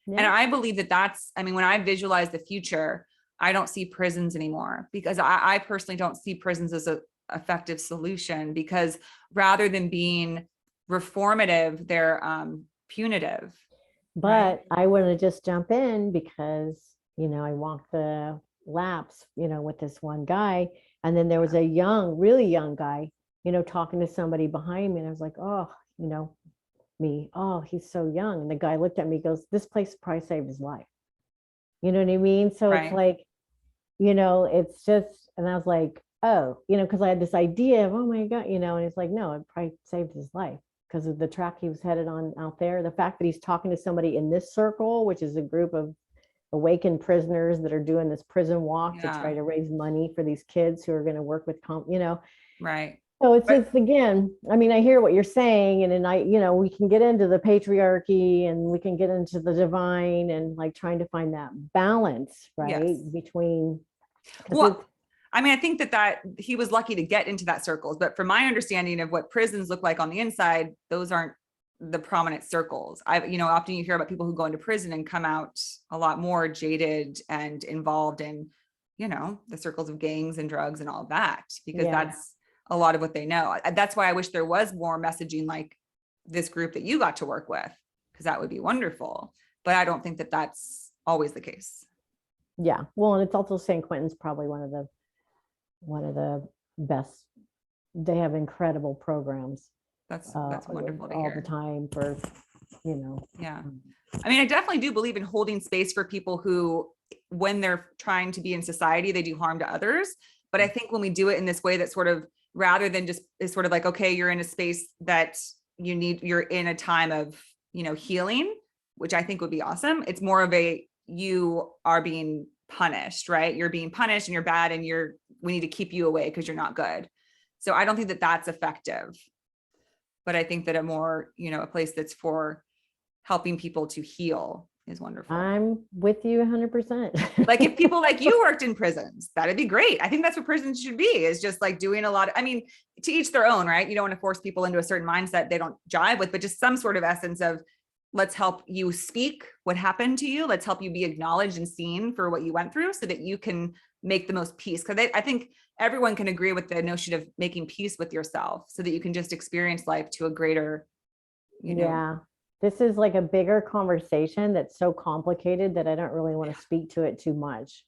And I believe that's, when I visualize the future, I don't see prisons anymore, because I personally don't see prisons as a effective solution, because rather than being reformative, they're punitive. But I want to just jump in because, I walked the laps, with this one guy, and then there was a really young guy, talking to somebody behind me, and I was like, oh, oh, he's so young. And the guy looked at me, goes, this place probably saved his life. You know what I mean? So it's like, it's just, and I was like, oh, because I had this idea of, oh my God, and he's like, no, it probably saved his life because of the track he was headed on out there. The fact that he's talking to somebody in this circle, which is a group of awakened prisoners that are doing this prison walk to try to raise money for these kids who are going to work with, Right. So it's But just, again, I mean, I hear what you're saying, and then we can get into the patriarchy and we can get into the divine and like trying to find that balance, right? yes. Between, because it's, Well, I mean, I think that he was lucky to get into that circles, but from my understanding of what prisons look like on the inside, those aren't the prominent circles. Often you hear about people who go into prison and come out a lot more jaded and involved in, the circles of gangs and drugs and all of that, because yeah, that's a lot of what they know. That's why I wish there was more messaging like this group that you got to work with, because that would be wonderful. But I don't think that that's always the case. yeah. Well, and it's also San Quentin's probably one of the best. They have incredible programs That's wonderful to all the hear. time for, you know. Yeah. I mean, I definitely do believe in holding space for people who, when they're trying to be in society, they do harm to others. But I think when we do it in this way that sort of, rather than just is sort of like, okay, you're in a space that you're in a time of, healing, which I think would be awesome. It's more of you are being punished, right? You're being punished and you're bad and we need to keep you away because you're not good. So I don't think that that's effective. But I think that a place that's for helping people to heal is wonderful. I'm with you 100%. Like if people like you worked in prisons, that'd be great. I think that's what prisons should be, is just like doing a lot of, I mean, to each their own, right? You don't want to force people into a certain mindset they don't jive with, but just some sort of essence of, let's help you speak what happened to you. Let's help you be acknowledged and seen for what you went through so that you can make the most peace. Because I think everyone can agree with the notion of making peace with yourself so that you can just experience life to a greater, Yeah. This is like a bigger conversation that's so complicated that I don't really want to speak to it too much,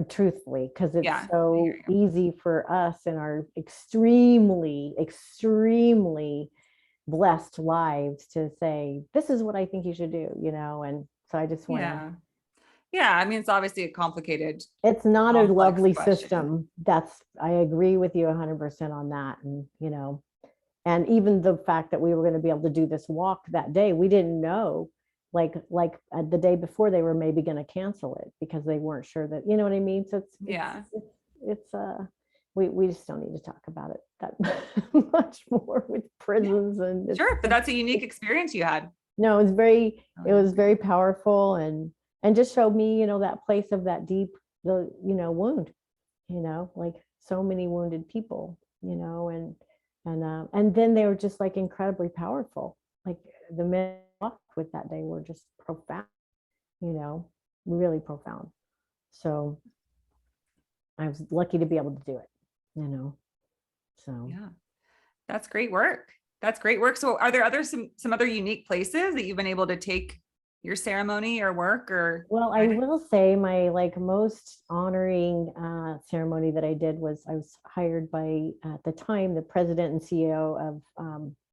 truthfully, because it's yeah. so easy for us in our extremely, extremely blessed lives to say, this is what I think you should do, and so I just want to. Yeah. I mean, it's obviously a complicated, It's not a complex lovely question. system. I agree with you 100% on that. And even the fact that we were going to be able to do this walk that day, we didn't know, like the day before they were maybe going to cancel it because they weren't sure that, you know what I mean? So it's we just don't need to talk about it that much more with prisons. And Sure, but that's a unique experience you had. No, it was very powerful, and just showed me, that place of that deep, wound, like so many wounded people, and then they were just like incredibly powerful. Like the men I walked with that day were just profound, really profound. So I was lucky to be able to do it, so. Yeah, that's great work. That's great work. So are there some other unique places that you've been able to take your ceremony or work or? Well, I will say my like most honoring ceremony that I did was I was hired by, at the time, the president and CEO of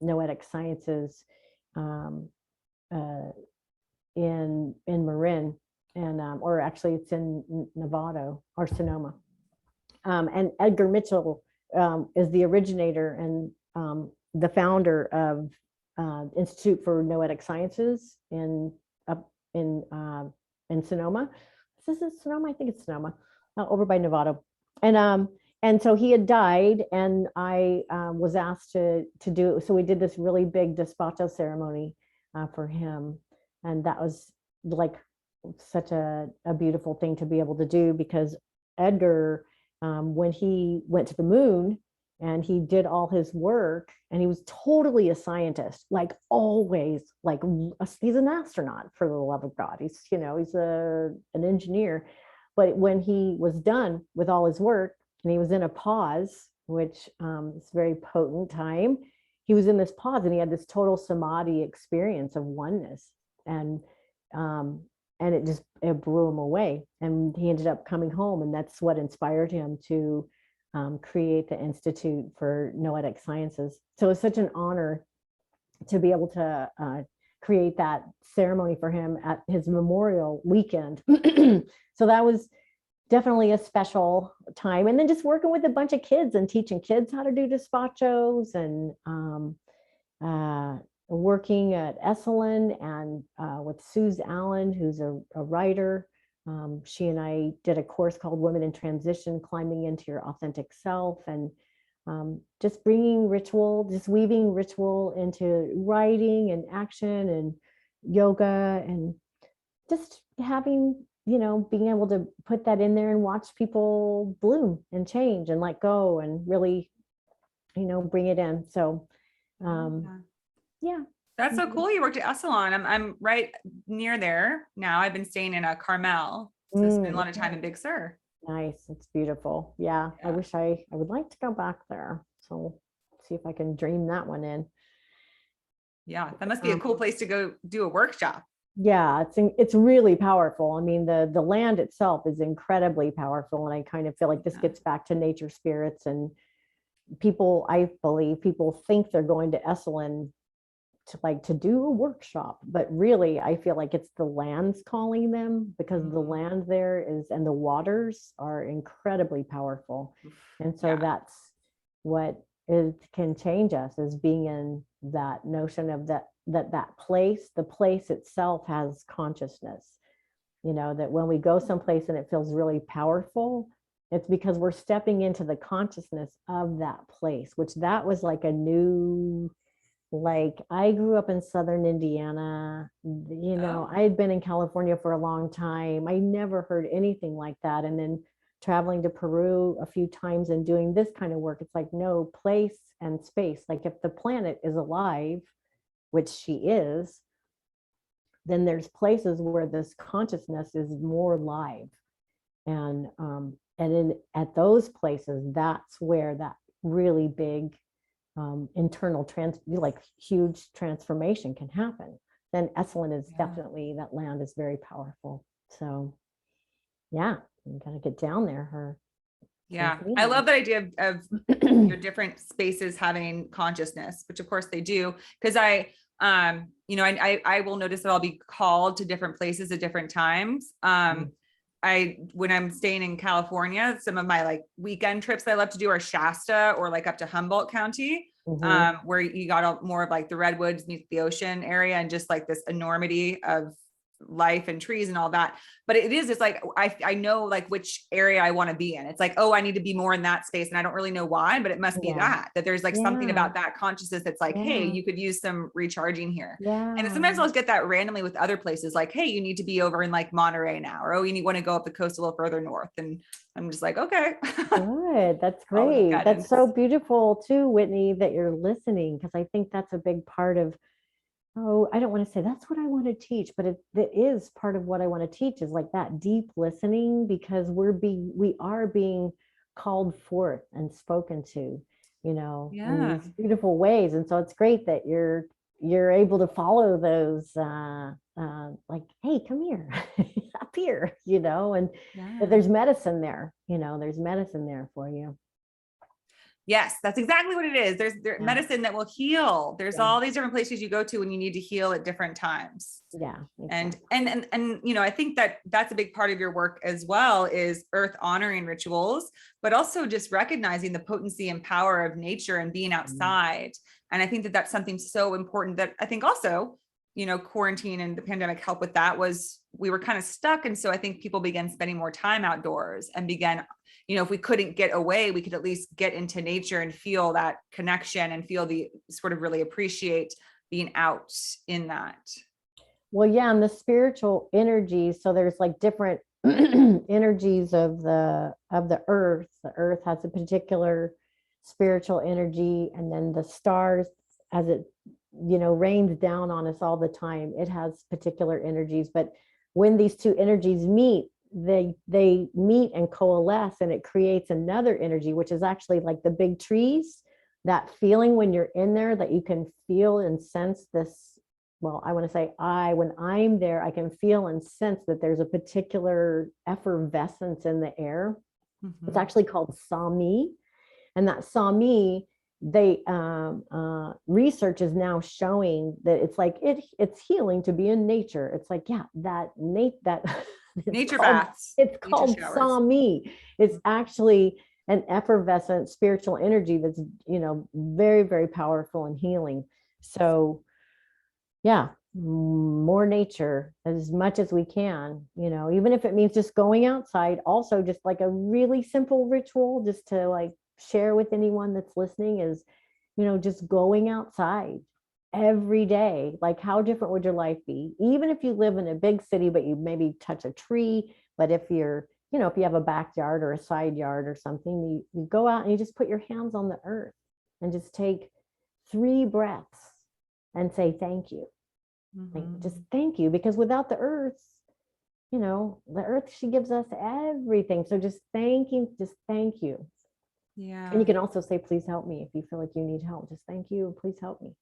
Noetic Sciences uh, in Marin, and or actually it's in Novato or Sonoma. And Edgar Mitchell is the originator and the founder of Institute for Noetic Sciences in Sonoma. Is this Sonoma? I think it's Sonoma, over by Novato. And so he had died, and I was asked to do it. So we did this really big despacho ceremony for him, and that was like such a beautiful thing to be able to do, because Edgar, when he went to the moon and he did all his work, and he was totally a scientist, like always, like he's an astronaut, for the love of God. He's an engineer. But when he was done with all his work and he was in a pause, which is very potent time, he was in this pause and he had this total samadhi experience of oneness, and it blew him away. And he ended up coming home, and that's what inspired him to create the Institute for Noetic Sciences. So it's such an honor to be able to create that ceremony for him at his memorial weekend. So that was definitely a special time. And then just working with a bunch of kids and teaching kids how to do despachos, and working at Esalen and with Suze Allen, who's a writer. She and I did a course called Women in Transition, Climbing into Your Authentic Self. And just bringing ritual, just weaving ritual into writing and action and yoga, and just having, being able to put that in there and watch people bloom and change and let go and really, bring it in. So, yeah. That's so cool. You worked at Esalen. I'm right near there now. I've been staying in a Carmel. So spend a lot of time in Big Sur. Nice. It's beautiful. Yeah. I wish I would like to go back there. So see if I can dream that one in. Yeah. That must be a cool place to go do a workshop. Yeah, it's really powerful. I mean, the land itself is incredibly powerful. And I kind of feel like this gets back to nature spirits, and I believe people think they're going to Esalen to do a workshop, but really I feel like it's the land's calling them, because the land there is, and the waters are incredibly powerful. And so that's what can change us, is being in that notion of that place. The place itself has consciousness, that when we go someplace and it feels really powerful, it's because we're stepping into the consciousness of that place, which that was like a new, like, I grew up in Southern Indiana, I had been in California for a long time. I never heard anything like that. And then traveling to Peru a few times and doing this kind of work, it's like, no, place and space. Like, if the planet is alive, which she is, then there's places where this consciousness is more live. And at those places, that's where that really big internal like huge transformation can happen. Then Esalen is definitely, that land is very powerful. So yeah, you gotta get down there. I love that idea of your different spaces having consciousness, which of course they do. Because I will notice that I'll be called to different places at different times. When I'm staying in California, some of my like weekend trips that I love to do are Shasta or like up to Humboldt County, where you got more of like the redwoods meets the ocean area, and just like this enormity of life and trees and all that. But it's like, I know like which area I want to be in. It's like, oh, I need to be more in that space. And I don't really know why, but it must be that there's like something about that consciousness that's like, hey, you could use some recharging here. And sometimes I'll get that randomly with other places, like, hey, you need to be over in like Monterey now, or, oh, you want to go up the coast a little further north. And I'm just like, okay. Good. That's great. That's so beautiful too, Whitney, that you're listening, because I think that's a big part of, I don't want to say that's what I want to teach, but it is part of what I want to teach, is like that deep listening, because we are being called forth and spoken to, in these beautiful ways. And so it's great that you're able to follow those, like, hey, come here, up here, and that there's medicine there, there's medicine there for you. Yes, that's exactly what it is. There's medicine that will heal. There's all these different places you go to when you need to heal at different times. Yeah. Exactly. And I think that's a big part of your work as well, is earth honoring rituals, but also just recognizing the potency and power of nature and being outside. And I think that that's something so important that I think also, quarantine and the pandemic helped with. That was, we were kind of stuck. And so I think people began spending more time outdoors and began, if we couldn't get away, we could at least get into nature and feel that connection and feel the sort of really appreciate being out in that. Well, yeah. And the spiritual energies. So there's like different energies of the earth. The earth has a particular spiritual energy, and then the stars, as it rains down on us all the time, it has particular energies. But when these two energies meet, they meet and coalesce, and it creates another energy, which is actually like the big trees, that feeling when you're in there, that you can feel and sense this. Well, I want to say, when I'm there, I can feel and sense that there's a particular effervescence in the air. It's actually called Sami. And that Sami, research is now showing that it's like it's healing to be in nature. It's like, that nature baths. It's called Sami. It's actually an effervescent spiritual energy that's very, very powerful and healing. So more nature as much as we can, even if it means just going outside. Also, just like a really simple ritual, just to like share with anyone that's listening is, just going outside every day. Like, how different would your life be? Even if you live in a big city, but you maybe touch a tree. But if you're, if you have a backyard or a side yard or something, you go out and you just put your hands on the earth and just take 3 breaths and say, thank you. Just thank you. Because without the earth, the earth, she gives us everything. So just thank you. Yeah. And you can also say, please help me. If you feel like you need help, just thank you. Please help me,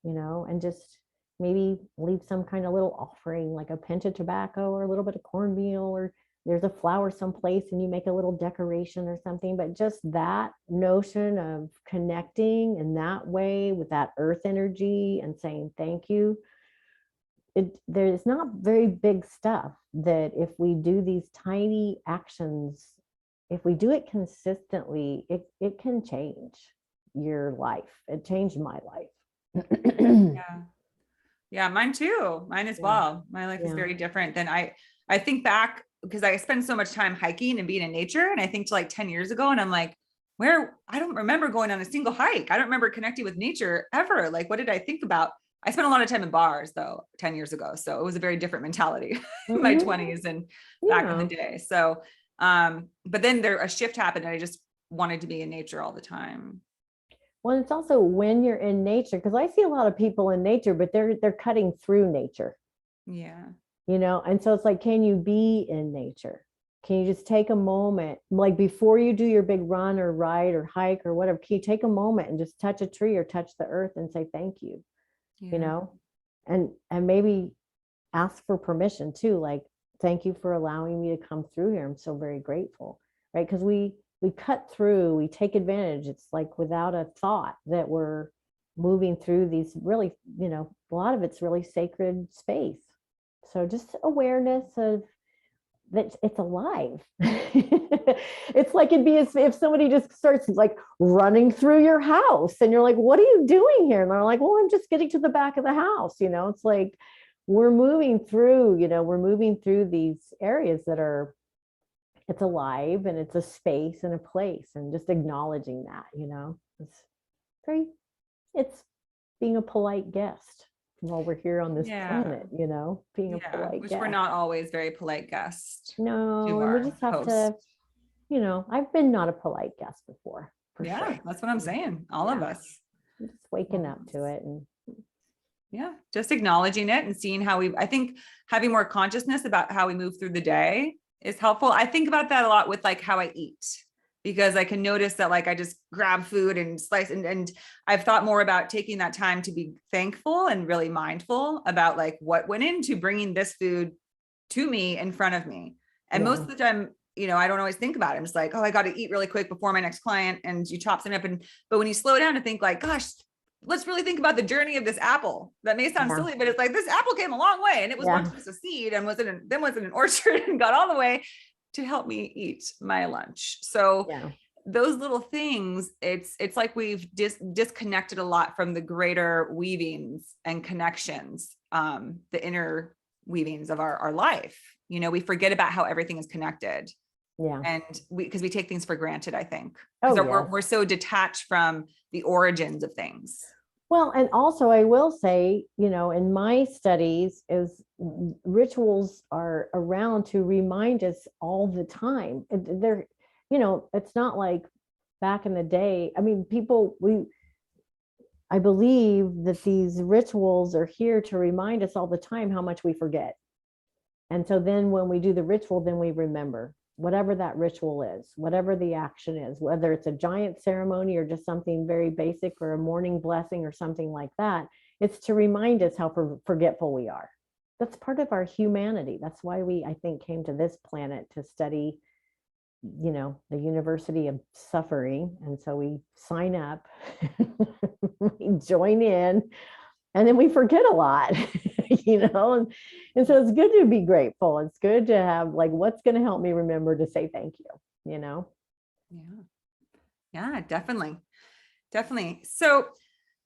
and just maybe leave some kind of little offering, like a pinch of tobacco or a little bit of cornmeal, or there's a flower someplace and you make a little decoration or something. But just that notion of connecting in that way with that earth energy and saying thank you. There's not very big stuff that if we do these tiny actions, if we do it consistently, it can change your life. It changed my life. Yeah, mine too. Mine as well. My life is very different than I think back, because I spend so much time hiking and being in nature. And I think to like 10 years ago, and I'm like, I don't remember going on a single hike. I don't remember connecting with nature ever. Like, what did I think about? I spent a lot of time in bars though, 10 years ago. So it was a very different mentality in my 20s and back in the day. So, but then a shift happened and I just wanted to be in nature all the time. Well, it's also when you're in nature, because I see a lot of people in nature, but they're cutting through nature. Yeah. And so it's like, can you be in nature? Can you just take a moment, like before you do your big run or ride or hike or whatever, can you take a moment and just touch a tree or touch the earth and say thank you? And maybe ask for permission too, like, thank you for allowing me to come through here. I'm so very grateful, right? Because we cut through, we take advantage. It's like without a thought that we're moving through these really, a lot of it's really sacred space. So just awareness of that it's alive. It's like it'd be as if somebody just starts like running through your house and you're like, what are you doing here? And they're like, well, I'm just getting to the back of the house. It's like we're moving through these areas that are, it's alive and it's a space and a place, and just acknowledging that, it's being a polite guest while we're here on this planet, being a polite which guest. we're not always very polite guests. No, and we just have to, I've been not a polite guest before. Sure. That's what I'm saying. All of us. Just waking up to it and just acknowledging it and seeing how I think having more consciousness about how we move through the day is helpful. I think about that a lot with like how I eat, because I can notice that like I just grab food and slice, and I've thought more about taking that time to be thankful and really mindful about like what went into bringing this food to me in front of me. And most of the time, I don't always think about it. I'm just like, oh, I got to eat really quick before my next client, and you chop something up. But when you slow down to think like, gosh, let's really think about the journey of this apple. That may sound silly, but it's like this apple came a long way, and it was once just a seed and was in an orchard and got all the way to help me eat my lunch. So those little things, it's like we've disconnected a lot from the greater weavings and connections, the inner weavings of our life. We forget about how everything is connected. And because we take things for granted, I think. We're so detached from the origins of things. Well, and also I will say, in my studies is rituals are around to remind us all the time. They're, it's not like back in the day. I mean, I believe that these rituals are here to remind us all the time how much we forget. And so then when we do the ritual, then we remember whatever that ritual is, whatever the action is, whether it's a giant ceremony or just something very basic or a morning blessing or something like that. It's to remind us how forgetful we are. That's part of our humanity. That's why we, I think, came to this planet to study, the University of Suffering. And so we sign up, we join in, and then we forget a lot, and so it's good to be grateful. It's good to have like, what's going to help me remember to say thank you, Yeah, definitely. So,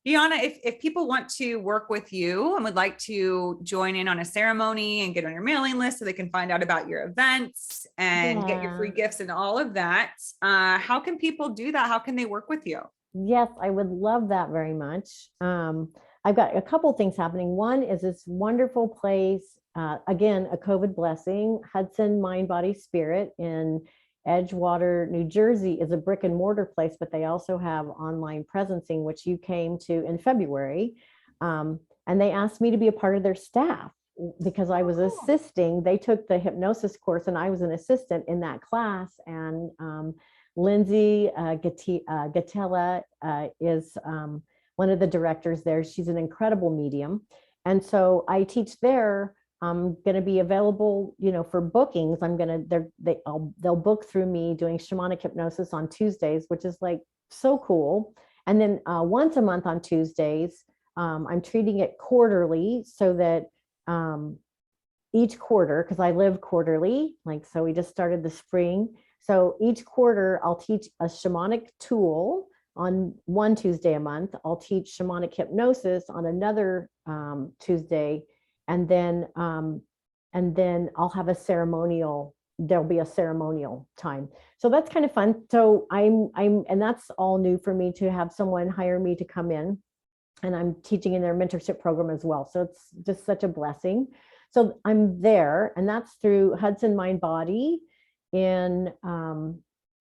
Gianna, if people want to work with you and would like to join in on a ceremony and get on your mailing list so they can find out about your events and get your free gifts and all of that, how can people do that? How can they work with you? Yes, I would love that very much. I've got a couple things happening. One is this wonderful place, again, a COVID blessing, Hudson Mind Body Spirit in Edgewater, New Jersey is a brick and mortar place, but they also have online presencing, which you came to in February. And they asked me to be a part of their staff because I was assisting. They took the hypnosis course and I was an assistant in that class. And Lindsay Gatella is one of the directors there. She's an incredible medium. And so I teach there. I'm going to be available, for bookings. They'll book through me doing shamanic hypnosis on Tuesdays, which is like so cool. And then once a month on Tuesdays, I'm treating it quarterly so that each quarter, because I live quarterly, so we just started the spring. So each quarter I'll teach a shamanic tool on one Tuesday a month. I'll teach shamanic hypnosis on another Tuesday. And then I'll have a ceremonial, there'll be a ceremonial time. So that's kind of fun. So and that's all new for me to have someone hire me to come in, and I'm teaching in their mentorship program as well. So it's just such a blessing. So I'm there, and that's through Hudson Mind Body in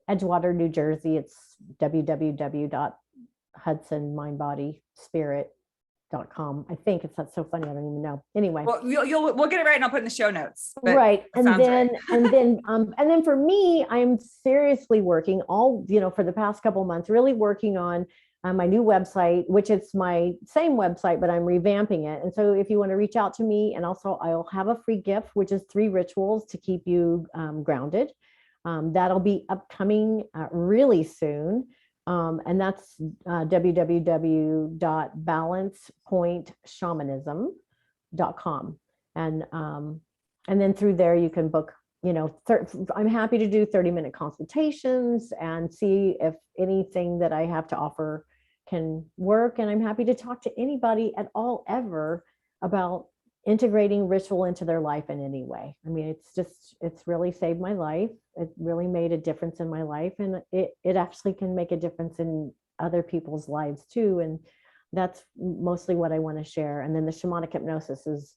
Edgewater, New Jersey. It's www.hudsonmindbodyspirit.com. I think that's so funny. I don't even know. Anyway, well, we'll get it right, and I'll put in the show notes. Right, and then for me, I'm seriously working for the past couple of months, really working on my new website, which it's my same website, but I'm revamping it. And so, if you want to reach out to me, and also I'll have a free gift, which is 3 rituals to keep you grounded. That'll be upcoming really soon. And that's www.balancepointshamanism.com. And then through there you can book, I'm happy to do 30-minute consultations and see if anything that I have to offer can work. And I'm happy to talk to anybody at all ever about integrating ritual into their life in any way. I mean, it's really saved my life. It really made a difference in my life, and it actually can make a difference in other people's lives too. And that's mostly what I want to share. And then the shamanic hypnosis is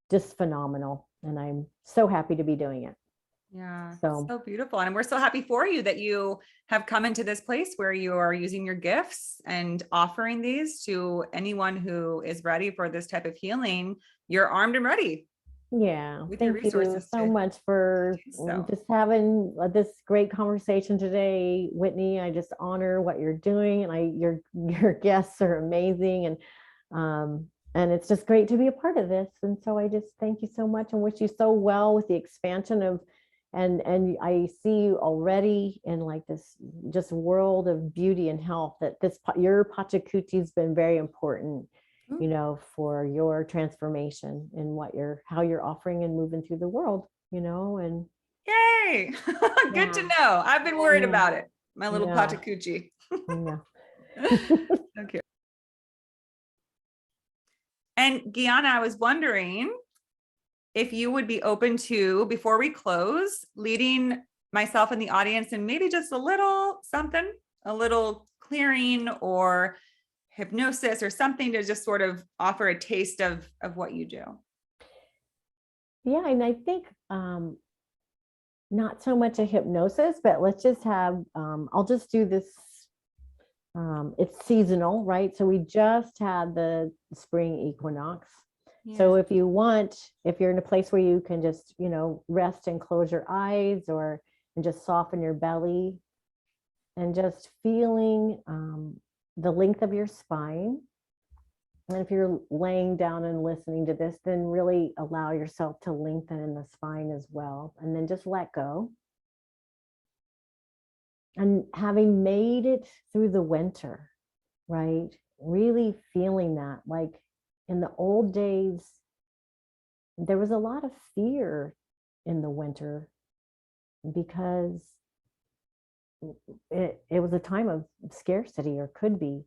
just phenomenal, and I'm so happy to be doing it. Yeah, so beautiful. And we're so happy for you that you have come into this place where you are using your gifts and offering these to anyone who is ready for this type of healing. You're armed and ready. Yeah, thank you so much for just having this great conversation today, Whitney. I just honor what you're doing, and your guests are amazing, and it's just great to be a part of this. And so I just thank you so much and wish you so well with the expansion of, and I see you already in like this just world of beauty and health, that your Pachakuti has been very important, for your transformation and how you're offering and moving through the world, and yay. Good to know. I've been worried about it. My little Pachakuti. Okay. And Gianna, I was wondering if you would be open to, before we close, leading myself and the audience and maybe just a little something, a little clearing or hypnosis or something to just sort of offer a taste of what you do. Yeah, and I think not so much a hypnosis, but let's just have, I'll just do this. It's seasonal, right? So we just had the spring equinox. Yeah. So if you're in a place where you can just, rest and close your eyes and just soften your belly and just feeling the length of your spine. And if you're laying down and listening to this, then really allow yourself to lengthen in the spine as well. And then just let go. And having made it through the winter, right? Really feeling that, like in the old days, there was a lot of fear in the winter because it was a time of scarcity, or could be.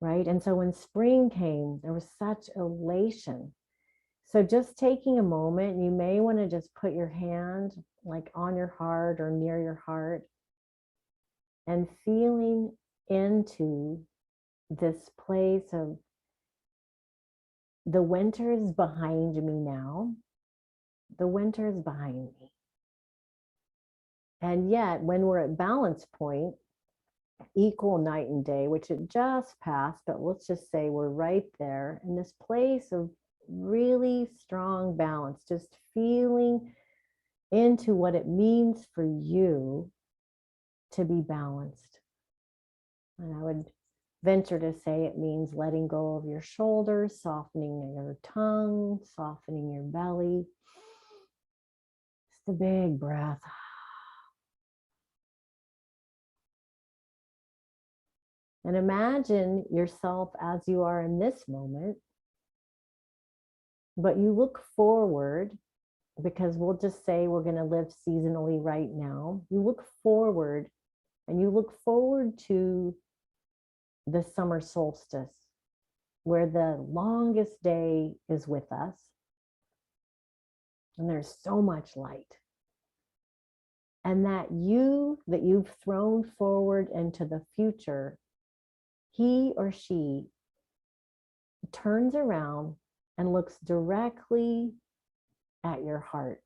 right? And so when spring came, there was such elation. So just taking a moment, you may want to just put your hand like on your heart or near your heart and feeling into this place of the winter is behind me now. The winter is behind me. And yet, when we're at balance point, equal night and day, which it just passed, but let's just say we're right there in this place of really strong balance, just feeling into what it means for you to be balanced. And I would venture to say it means letting go of your shoulders, softening your tongue, softening your belly. Just a big breath. And imagine yourself as you are in this moment, but you look forward, because we'll just say we're going to live seasonally right now. You look forward, and you look forward to the summer solstice, where the longest day is with us. And there's so much light. And that you've thrown forward into the future, he or she turns around and looks directly at your heart.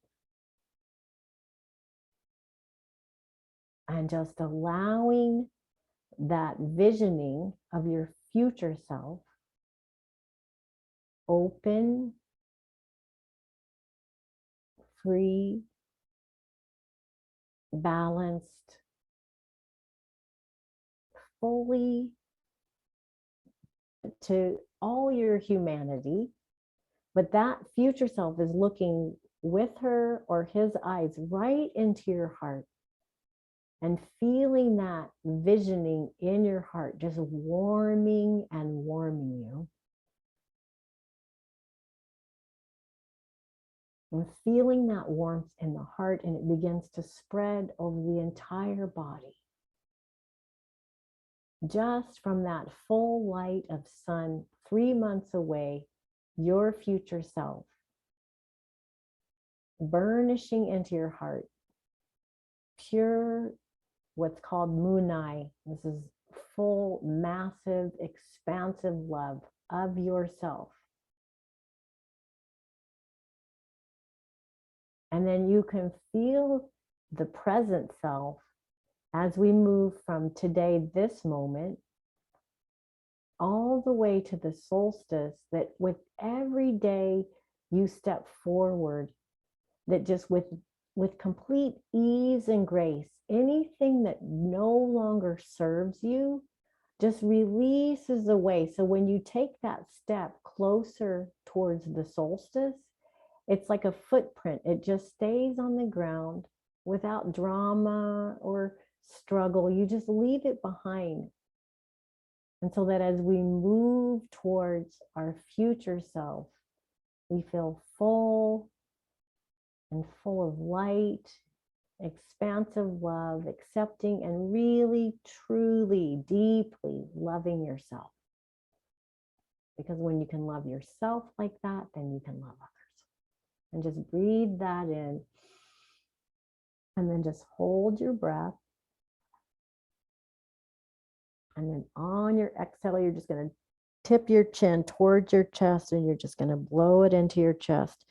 And just allowing that visioning of your future self open, free, balanced, fully to all your humanity. But that future self is looking with her or his eyes right into your heart and feeling that visioning in your heart, just warming and warming you. And feeling that warmth in the heart, and it begins to spread over the entire body. Just from that full light of sun 3 months away, your future self burnishing into your heart, pure, what's called munai. This is full, massive, expansive love of yourself. And then you can feel the present self as we move from today, this moment, all the way to the solstice, that with every day you step forward, that just with complete ease and grace, anything that no longer serves you just releases away. So when you take that step closer towards the solstice, it's like a footprint. It just stays on the ground without drama or struggle. You just leave it behind. And so that as we move towards our future self, we feel full and full of light, expansive love, accepting and really, truly, deeply loving yourself. Because when you can love yourself like that, then you can love others. And just breathe that in. And then just hold your breath. And then on your exhale, you're just going to tip your chin towards your chest, and you're just going to blow it into your chest.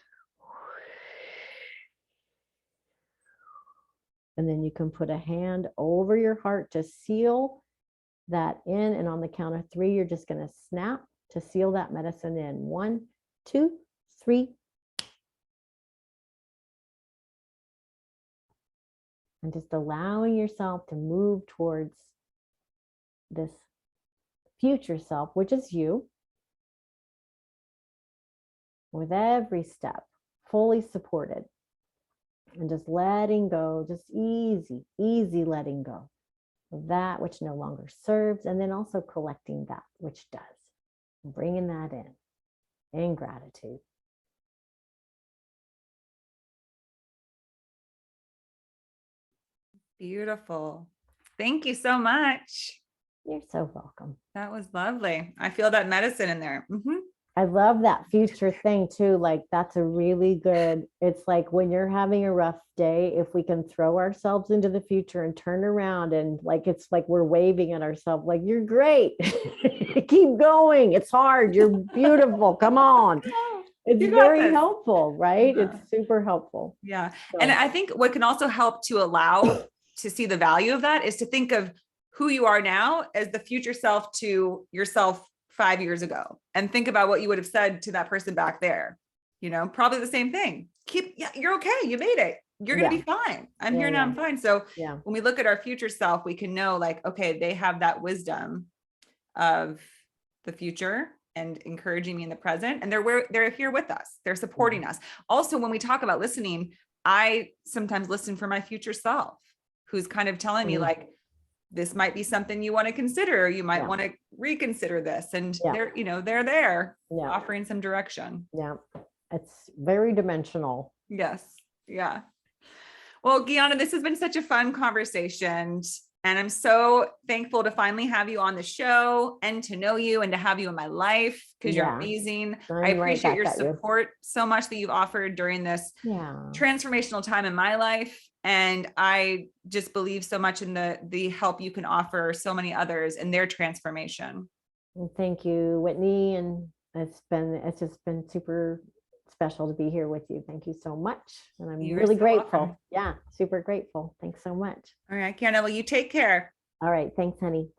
And then you can put a hand over your heart to seal that in. And on the count of 3, you're just going to snap to seal that medicine in. 1, 2, 3. And just allowing yourself to move towards this future self, which is you, with every step fully supported. And just letting go, just easy letting go of that which no longer serves, and then also collecting that which does, bringing that in gratitude. Beautiful. Thank you so much. You're so welcome. That was lovely. I feel that medicine in there. I love that future thing too. Like that's a really good, it's like when you're having a rough day, if we can throw ourselves into the future and turn around and like, it's like we're waving at ourselves, like, you're great. Keep going. It's hard. You're beautiful. Come on. It's You got very this. helpful, right? Yeah. It's super helpful. Yeah. So, And I think what can also help to allow to see the value of that is to think of who you are now as the future self to yourself 5 years ago, and think about what you would have said to that person back there. You know, probably the same thing. Yeah, you're okay. You made it. You're going to be fine. I'm here now. I'm fine. So when we look at our future self, we can know like, okay, they have that wisdom of the future and encouraging me in the present. And they're here with us. They're supporting us. Also, when we talk about listening, I sometimes listen for my future self, who's kind of telling me like, this might be something you want to consider, or you might want to reconsider this. And they're there offering some direction. Yeah. It's very dimensional. Yes. Yeah. Well, Jnana, this has been such a fun conversation. And I'm so thankful to finally have you on the show and to know you and to have you in my life, because you're amazing. I appreciate your support so much that you've offered during this transformational time in my life. And I just believe so much in the help you can offer so many others in their transformation. Well, thank you, Whitney. And it's just been super special to be here with you. Thank you so much. And I'm really grateful. Welcome. Yeah, super grateful. Thanks so much. All right, Jnana, well, you take care. All right. Thanks, honey.